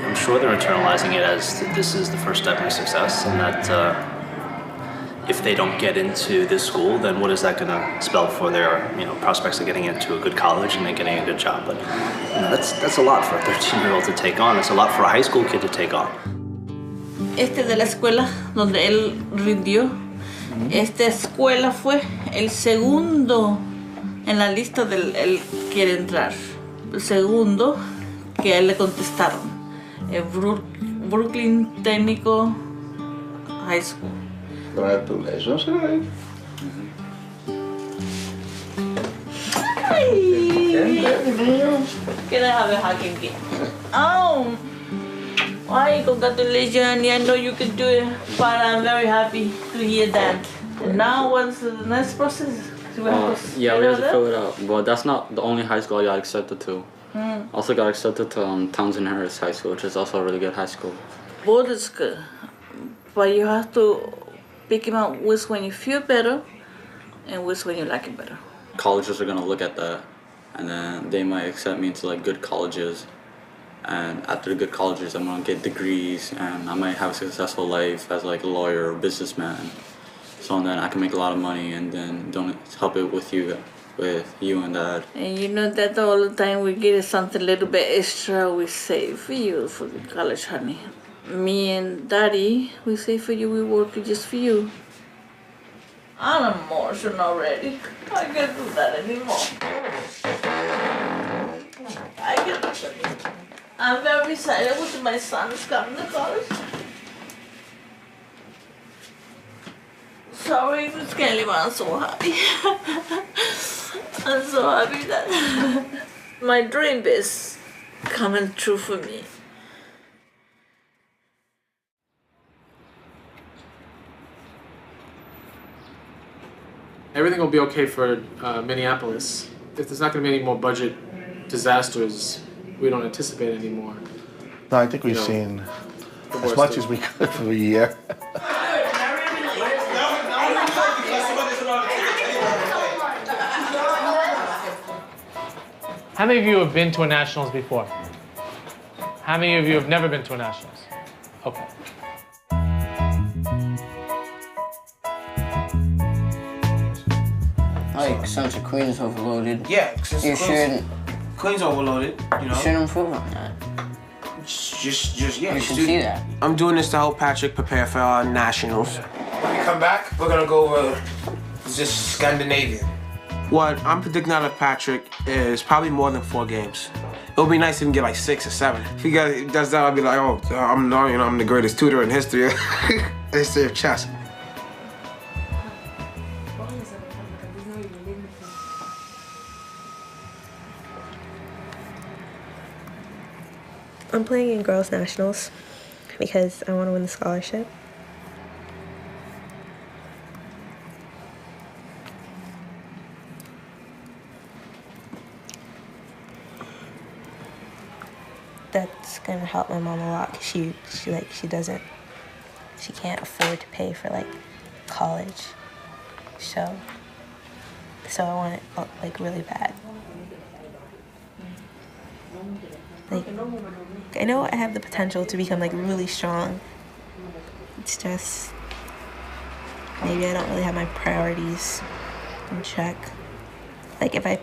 I'm sure they're internalizing it as this is the first step in success, and that if they don't get into this school, then what is that going to spell for their prospects of getting into a good college and then getting a good job? But that's a lot for a 13-year-old to take on. It's a lot for a high school kid to take on. De la escuela donde él rindió, esta escuela fue el segundo en la lista del él quiere entrar. El segundo que a él le contestaron, el Brooklyn Technical High School. Congratulations, right? Can I have a hug again? Oh, why congratulations? I know you can do it, but I'm very happy to hear that. And now what's the next process? Yeah, we have to fill it out. But that's not the only high school I got accepted to. Also got accepted to Townsend Harris High School, which is also a really good high school. Both is good, but you have to pick him out which when you feel better and which when you like it better. Colleges are gonna look at that, and then they might accept me into like good colleges. And after the good colleges, I'm gonna get degrees, and I might have a successful life as like a lawyer or businessman. So then I can make a lot of money, and then don't help it with you and Dad. And you know that all the time we get something a little bit extra, we save for you for the college, honey. Me and Daddy, we save for you, we work just for you. I'm emotional already. I can't do that anymore. I can't do that. I'm very excited with my son's coming to college. Sorry, Miss Kelly, but I'm so happy. I'm so happy that my dream is coming true for me. Everything will be okay for Minneapolis. If there's not going to be any more budget disasters, we don't anticipate anymore. No, I think we've seen as much as we could for a year. How many of you have been to a Nationals before? How many of you have never been to a Nationals? Okay. Like, since the Queen's overloaded. Yeah, you shouldn't. Queen's overloaded, you know. You shouldn't improve on that. Just yeah. You should see that. I'm doing this to help Patrick prepare for our nationals. When we come back, we're gonna go over just Scandinavian. What I'm predicting out of Patrick is probably more than 4 games. It would be nice if he can get like 6 or 7. If he does that, I'll be like, oh, I'm the greatest tutor in history of chess. I'm playing in girls' nationals because I want to win the scholarship. That's gonna help my mom a lot, 'cause she can't afford to pay for like college. So I want it like really bad. Like, I know I have the potential to become like really strong. It's just maybe I don't really have my priorities in check. Like if I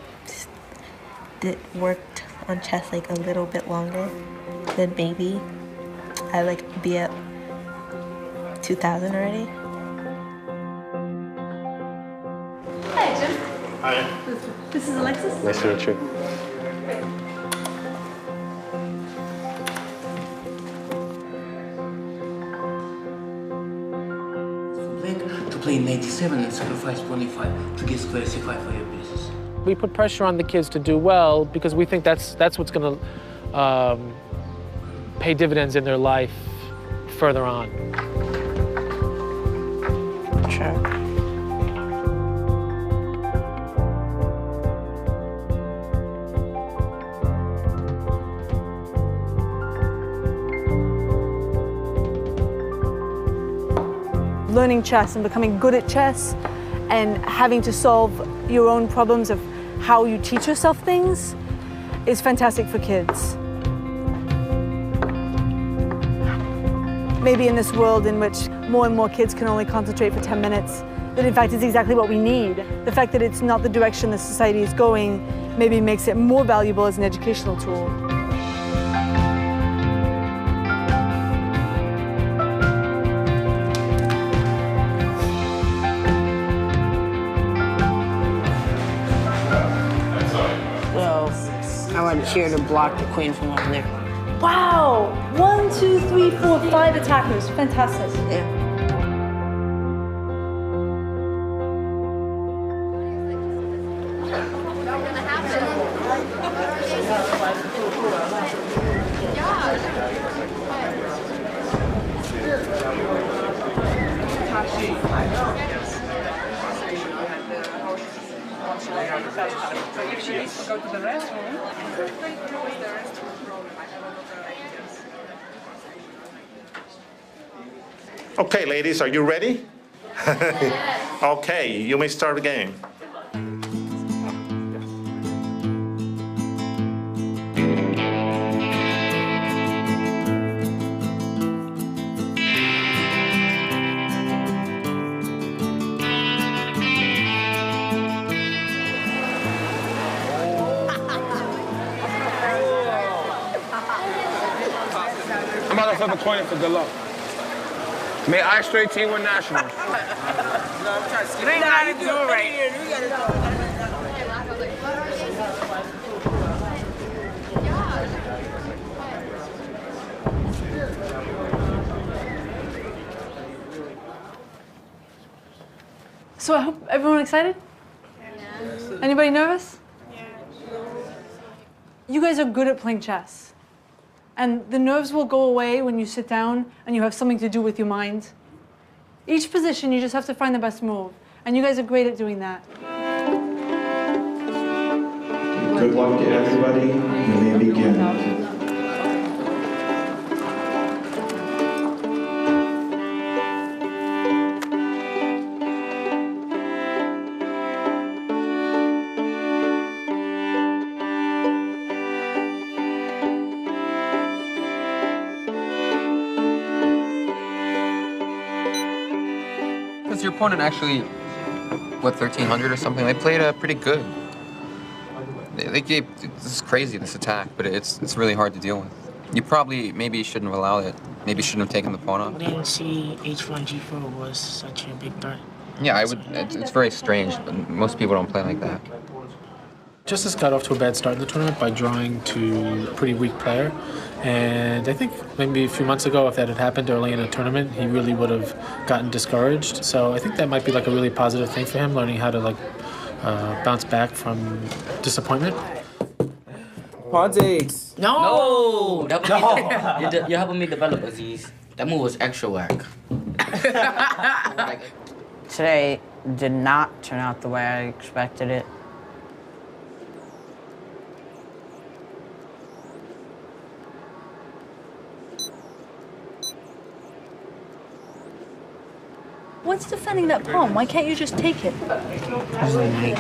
worked on chess like a little bit longer, then maybe I'd like be at 2,000 already. Hi, Jim. Hi. This is Alexis. Nice to meet you. To play 97 and sacrifice 25 to get classified for your business. We put pressure on the kids to do well because we think that's what's going to pay dividends in their life further on. Sure. Learning chess and becoming good at chess and having to solve your own problems of how you teach yourself things is fantastic for kids. Maybe in this world in which more and more kids can only concentrate for 10 minutes, that in fact is exactly what we need. The fact that it's not the direction the society is going maybe makes it more valuable as an educational tool. I want here to block the queen from over there. Wow! 1, 2, 3, 4, 5 attackers. Fantastic. Yeah. If she needs to go to the restroom. Okay, ladies, are you ready? Okay, you may start the game. I'm about to flip a coin for good luck. May I straight team win nationals. You ain't gotta do it right. So I hope everyone excited? Yeah. Anybody nervous? Yeah. You guys are good at playing chess. And the nerves will go away when you sit down and you have something to do with your mind. Each position, you just have to find the best move. And you guys are great at doing that. Good luck to everybody. You may begin. Because your opponent actually, what, 1,300 or something? They played pretty good. They gave, this is crazy, this attack, but it's really hard to deal with. You probably, maybe shouldn't have allowed it. Maybe shouldn't have taken the pawn off. I didn't see H1, G4 was such a big threat. Yeah, I would, it's very strange. Most people don't play like that. Justice got off to a bad start in the tournament by drawing to a pretty weak player. And I think maybe a few months ago, if that had happened early in a tournament, he really would have gotten discouraged. So I think that might be like a really positive thing for him, learning how to like bounce back from disappointment. Pawn takes. No! You're helping me develop, Aziz. That move was extra whack. Today did not turn out the way I expected it. What's defending that palm? Why can't you just take it?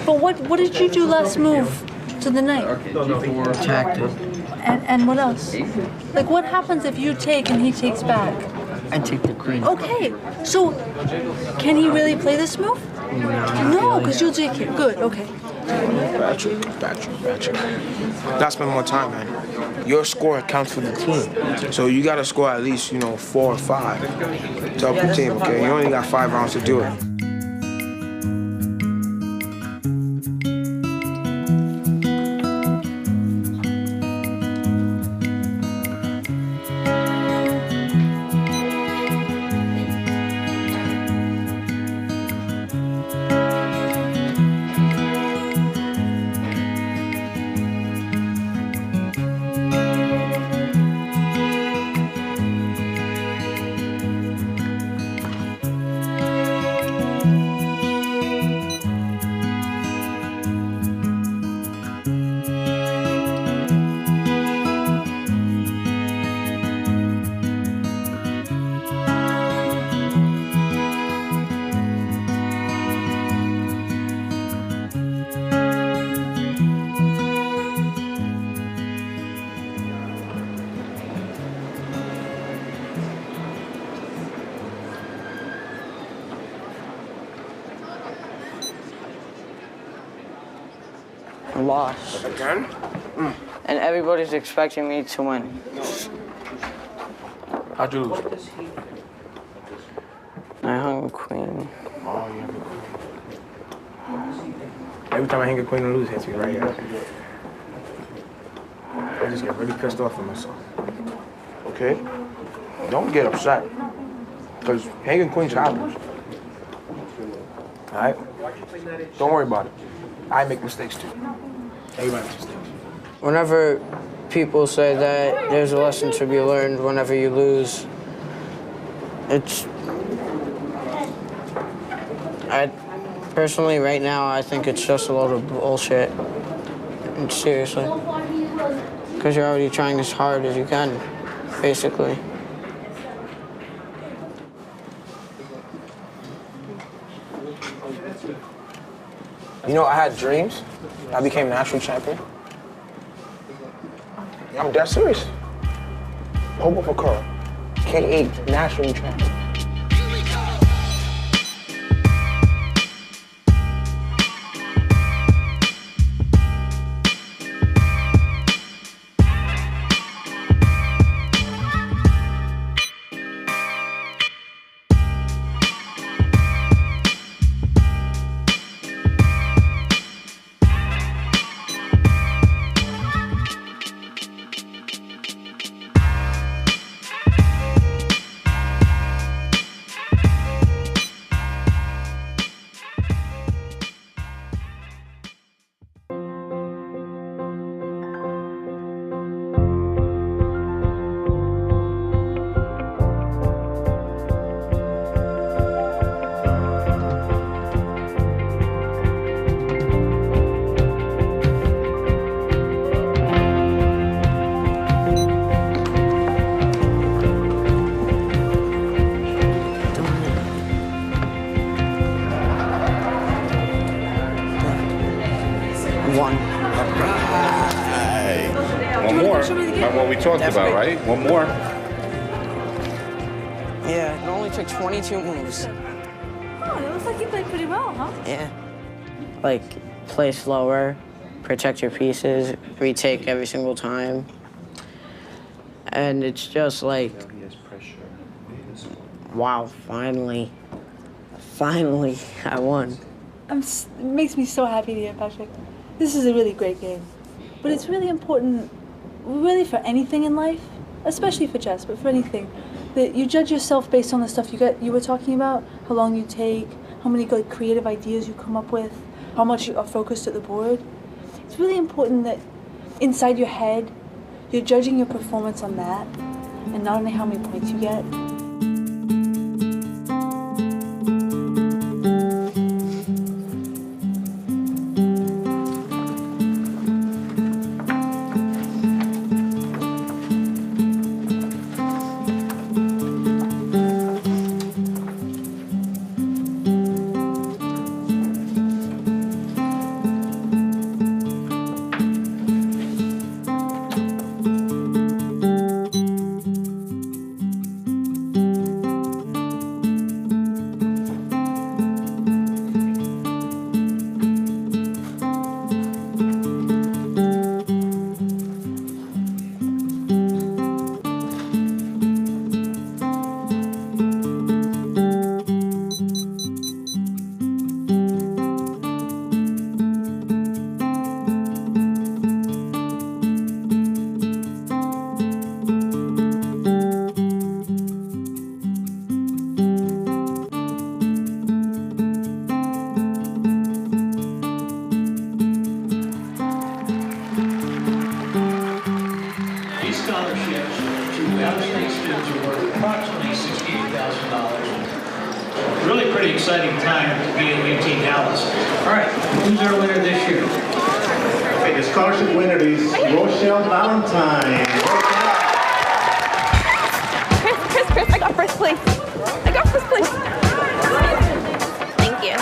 But what did you do last move to the knight? Attacked it. And what else? Like, what happens if you take and he takes back? I take the queen. Okay, so can he really play this move? No, because you'll take it. Good, okay. Patrick. Gotta spend more time, man. Your score counts for the team. So you gotta score at least, 4 or 5 to help the team, okay? You only got 5 rounds to do it. Lost. Again? And everybody's expecting me to win. How'd you lose? I hung a queen. Oh, you have a queen. Every time I hang a queen and lose, it hits me right here. I just get really pissed off at myself. Okay? Don't get upset. Because hanging queens happens. Alright? Don't worry about it. I make mistakes too. Everybody makes mistakes. Whenever people say that there's a lesson to be learned whenever you lose, personally, right now, I think it's just a load of bullshit. And seriously. Because you're already trying as hard as you can, basically. I had dreams. I became national champion. I'm dead serious. Hobo Vicary, K8 national champion. What we talked about, right? One more. Yeah, it only took 22 moves. Oh, it looks like you played pretty well, huh? Yeah. Like, play slower, protect your pieces, retake every single time. And it's just like, wow, finally, I won. It makes me so happy to hear, Patrick. This is a really great game. But it's really important, really for anything in life, especially for chess, but for anything, that you judge yourself based on the stuff you were talking about, how long you take, how many good creative ideas you come up with, how much you are focused at the board. It's really important that inside your head, you're judging your performance on that, and not only how many points you get. pretty exciting time to be at UT Dallas. All right, who's our winner this year? Okay, the scholarship winner is Rochelle Valentine. Chris, I got first place. I got first place. Thank you.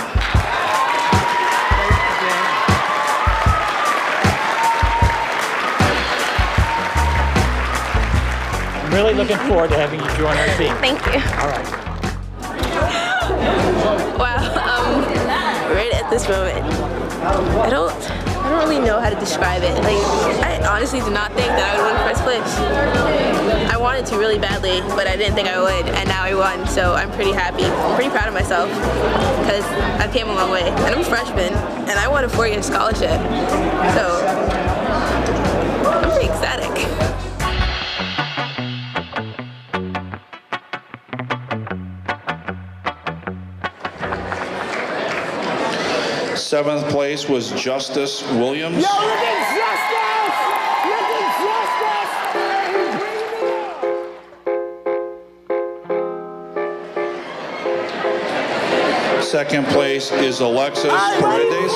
I'm really looking forward to having you join our team. Thank you. All right. Wow, right at this moment, I don't really know how to describe it. Like, I honestly did not think that I would win first place. I wanted to really badly, but I didn't think I would, and now I won, so I'm pretty happy. I'm pretty proud of myself, because I came a long way. And I'm a freshman, and I won a 4-year scholarship, so I'm pretty ecstatic. Seventh place was Justice Williams. Yo, look at Justice! Look at Justice! Second place is Alexis Paredes.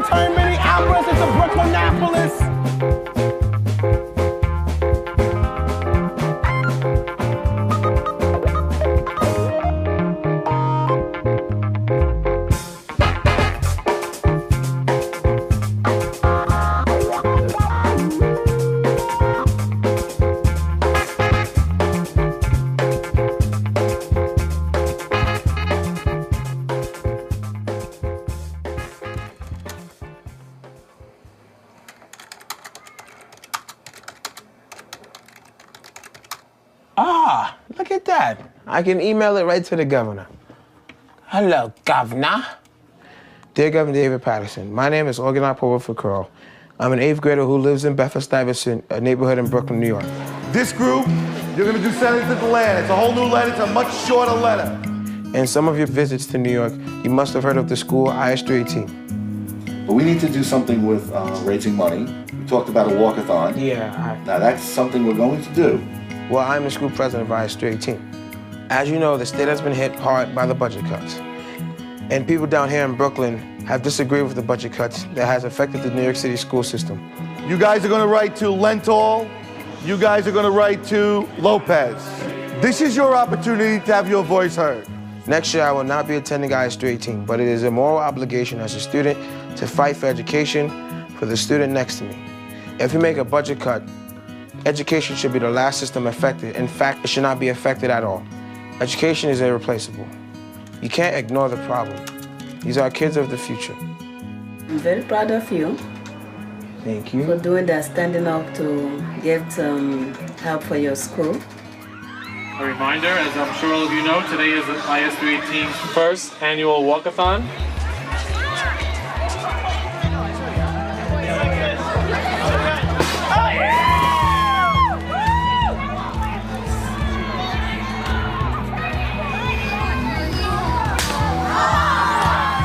Turn Minneapolis into Brooklynopolis. Ah, look at that. I can email it right to the governor. Hello, Governor. Dear Governor David Patterson, my name is Organized Power for Curl. I'm an 8th grader who lives in Bedford-Stuyvesant, a neighborhood in Brooklyn, New York. This group, you're gonna do Senate of the Land. It's a whole new letter, it's a much shorter letter. In some of your visits to New York, you must have heard of the school IS-318. But we need to do something with raising money. We talked about a walkathon. Yeah. Now that's something we're going to do. Well, I'm the school president of IS-318. As you know, the state has been hit hard by the budget cuts. And people down here in Brooklyn have disagreed with the budget cuts that has affected the New York City school system. You guys are gonna write to Lenthal. You guys are gonna write to Lopez. This is your opportunity to have your voice heard. Next year, I will not be attending IS-318, but it is a moral obligation as a student to fight for education for the student next to me. If we make a budget cut, education should be the last system affected. In fact, it should not be affected at all. Education is irreplaceable. You can't ignore the problem. These are kids of the future. I'm very proud of you. Thank you. For doing that, standing up to give some help for your school. A reminder, as I'm sure all of you know, today is the IS-318's first annual walkathon.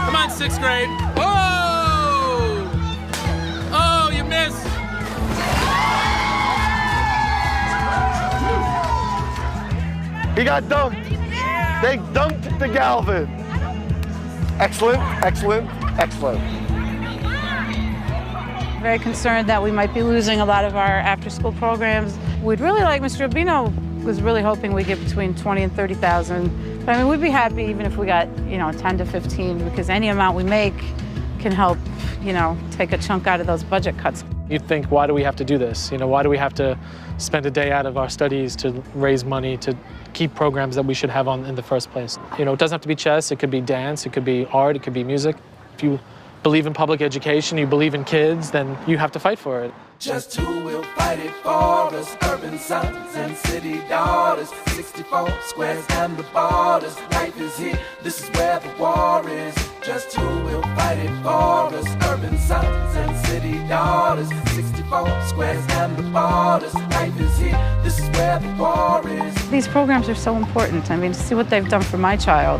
Come on, 6th grade. Oh! Oh, you missed. He got dunked. They dunked the Galvin. Excellent, excellent, excellent. Very concerned that we might be losing a lot of our after-school programs. We'd really like, Mr. Rubino was really hoping we get between 20 and 30,000. But I mean, we'd be happy even if we got, 10 to 15, because any amount we make can help, take a chunk out of those budget cuts. You'd think, why do we have to do this? Why do we have to spend a day out of our studies to raise money to keep programs that we should have on in the first place? It doesn't have to be chess, it could be dance, it could be art, it could be music. If you believe in public education, you believe in kids, then you have to fight for it. Just who will fight it for us? Urban sons and city daughters. 64 squares and the borders. Life is here, this is where the war is. Just who will fight it for us? Urban sons and city daughters. 64 squares and the borders. Life is here, this is where the war is. These programs are so important. I mean, to see what they've done for my child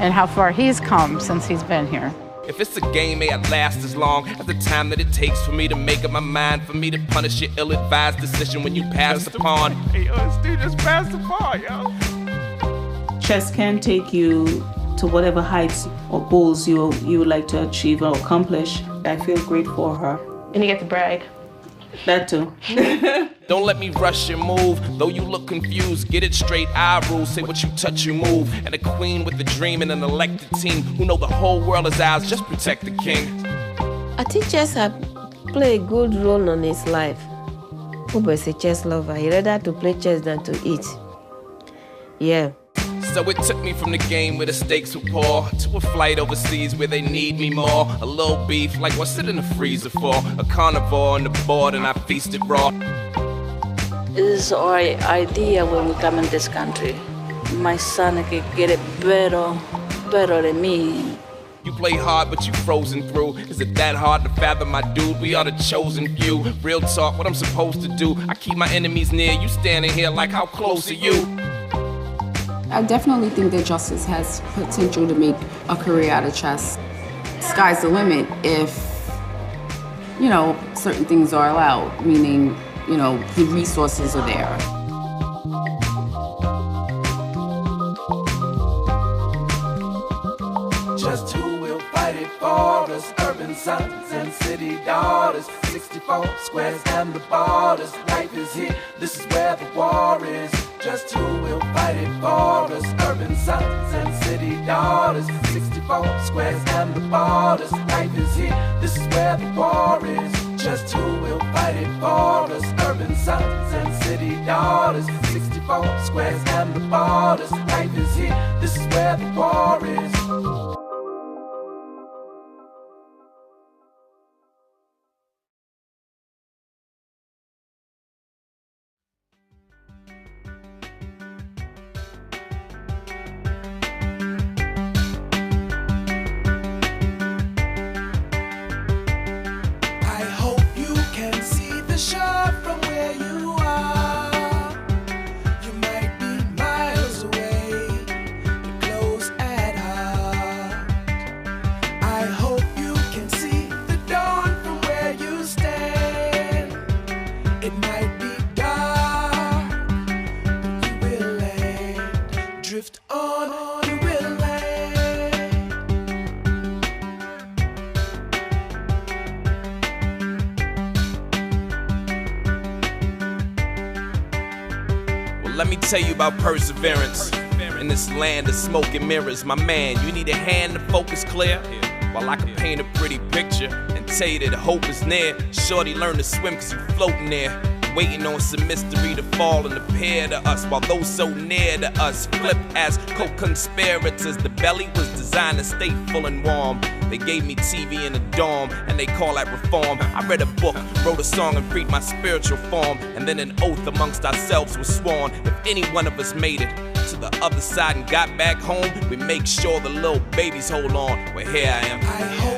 and how far he's come since he's been here. If it's a game, may it last as long as the time that it takes for me to make up my mind, for me to punish your ill-advised decision when you pass the pawn. Hey, yo, this dude just passed the pawn, yo. Chess can take you to whatever heights or goals you would like to achieve or accomplish. I feel great for her. And you get to brag. That too. Don't let me rush your move, though you look confused. Get it straight, I rule, say what you touch, you move. And a queen with a dream and an elected team who know the whole world is ours, just protect the king. I think chess have played a good role on his life. Ubo is a chess lover. He rather to play chess than to eat. Yeah. So it took me from the game where the stakes were poor to a flight overseas where they need me more. A little beef, like what's it in the freezer for? A carnivore on the board and I feasted raw. This is our idea when we come in this country. My son can get it better than me. You play hard, but you frozen through. Is it that hard to fathom, my dude? We are the chosen few. Real talk, what I'm supposed to do. I keep my enemies near. You standing here like, how close are you? I definitely think that Justice has potential to make a career out of chess. Sky's the limit if, you know, certain things are allowed, meaning, you know, the resources are there. Just who will fight it for us? Urban sons and city daughters. 64 squares and the borders. Life is here, this is where the war is. Just who will fight it for us? Urban sons and city daughters. 64 squares and the borders. Life is here, this is where the war is. Just who will fight it for us? Urban sons and city daughters. 64 squares and the borders. Life is here, this is where the war is. Let me tell you about perseverance. In this land of smoke and mirrors, my man, you need a hand to focus clear. While I can paint a pretty picture and tell you that hope is near. Shorty learn to swim cause you floating there. Waiting on some mystery to fall and appear to us, while those so near to us flip as co-conspirators. The belly was designed to stay full and warm. They gave me TV in a dorm, and they call that reform. I read a book, wrote a song, and freed my spiritual form. And then an oath amongst ourselves was sworn. If any one of us made it to the other side and got back home, we make sure the little babies hold on. Well, here I am.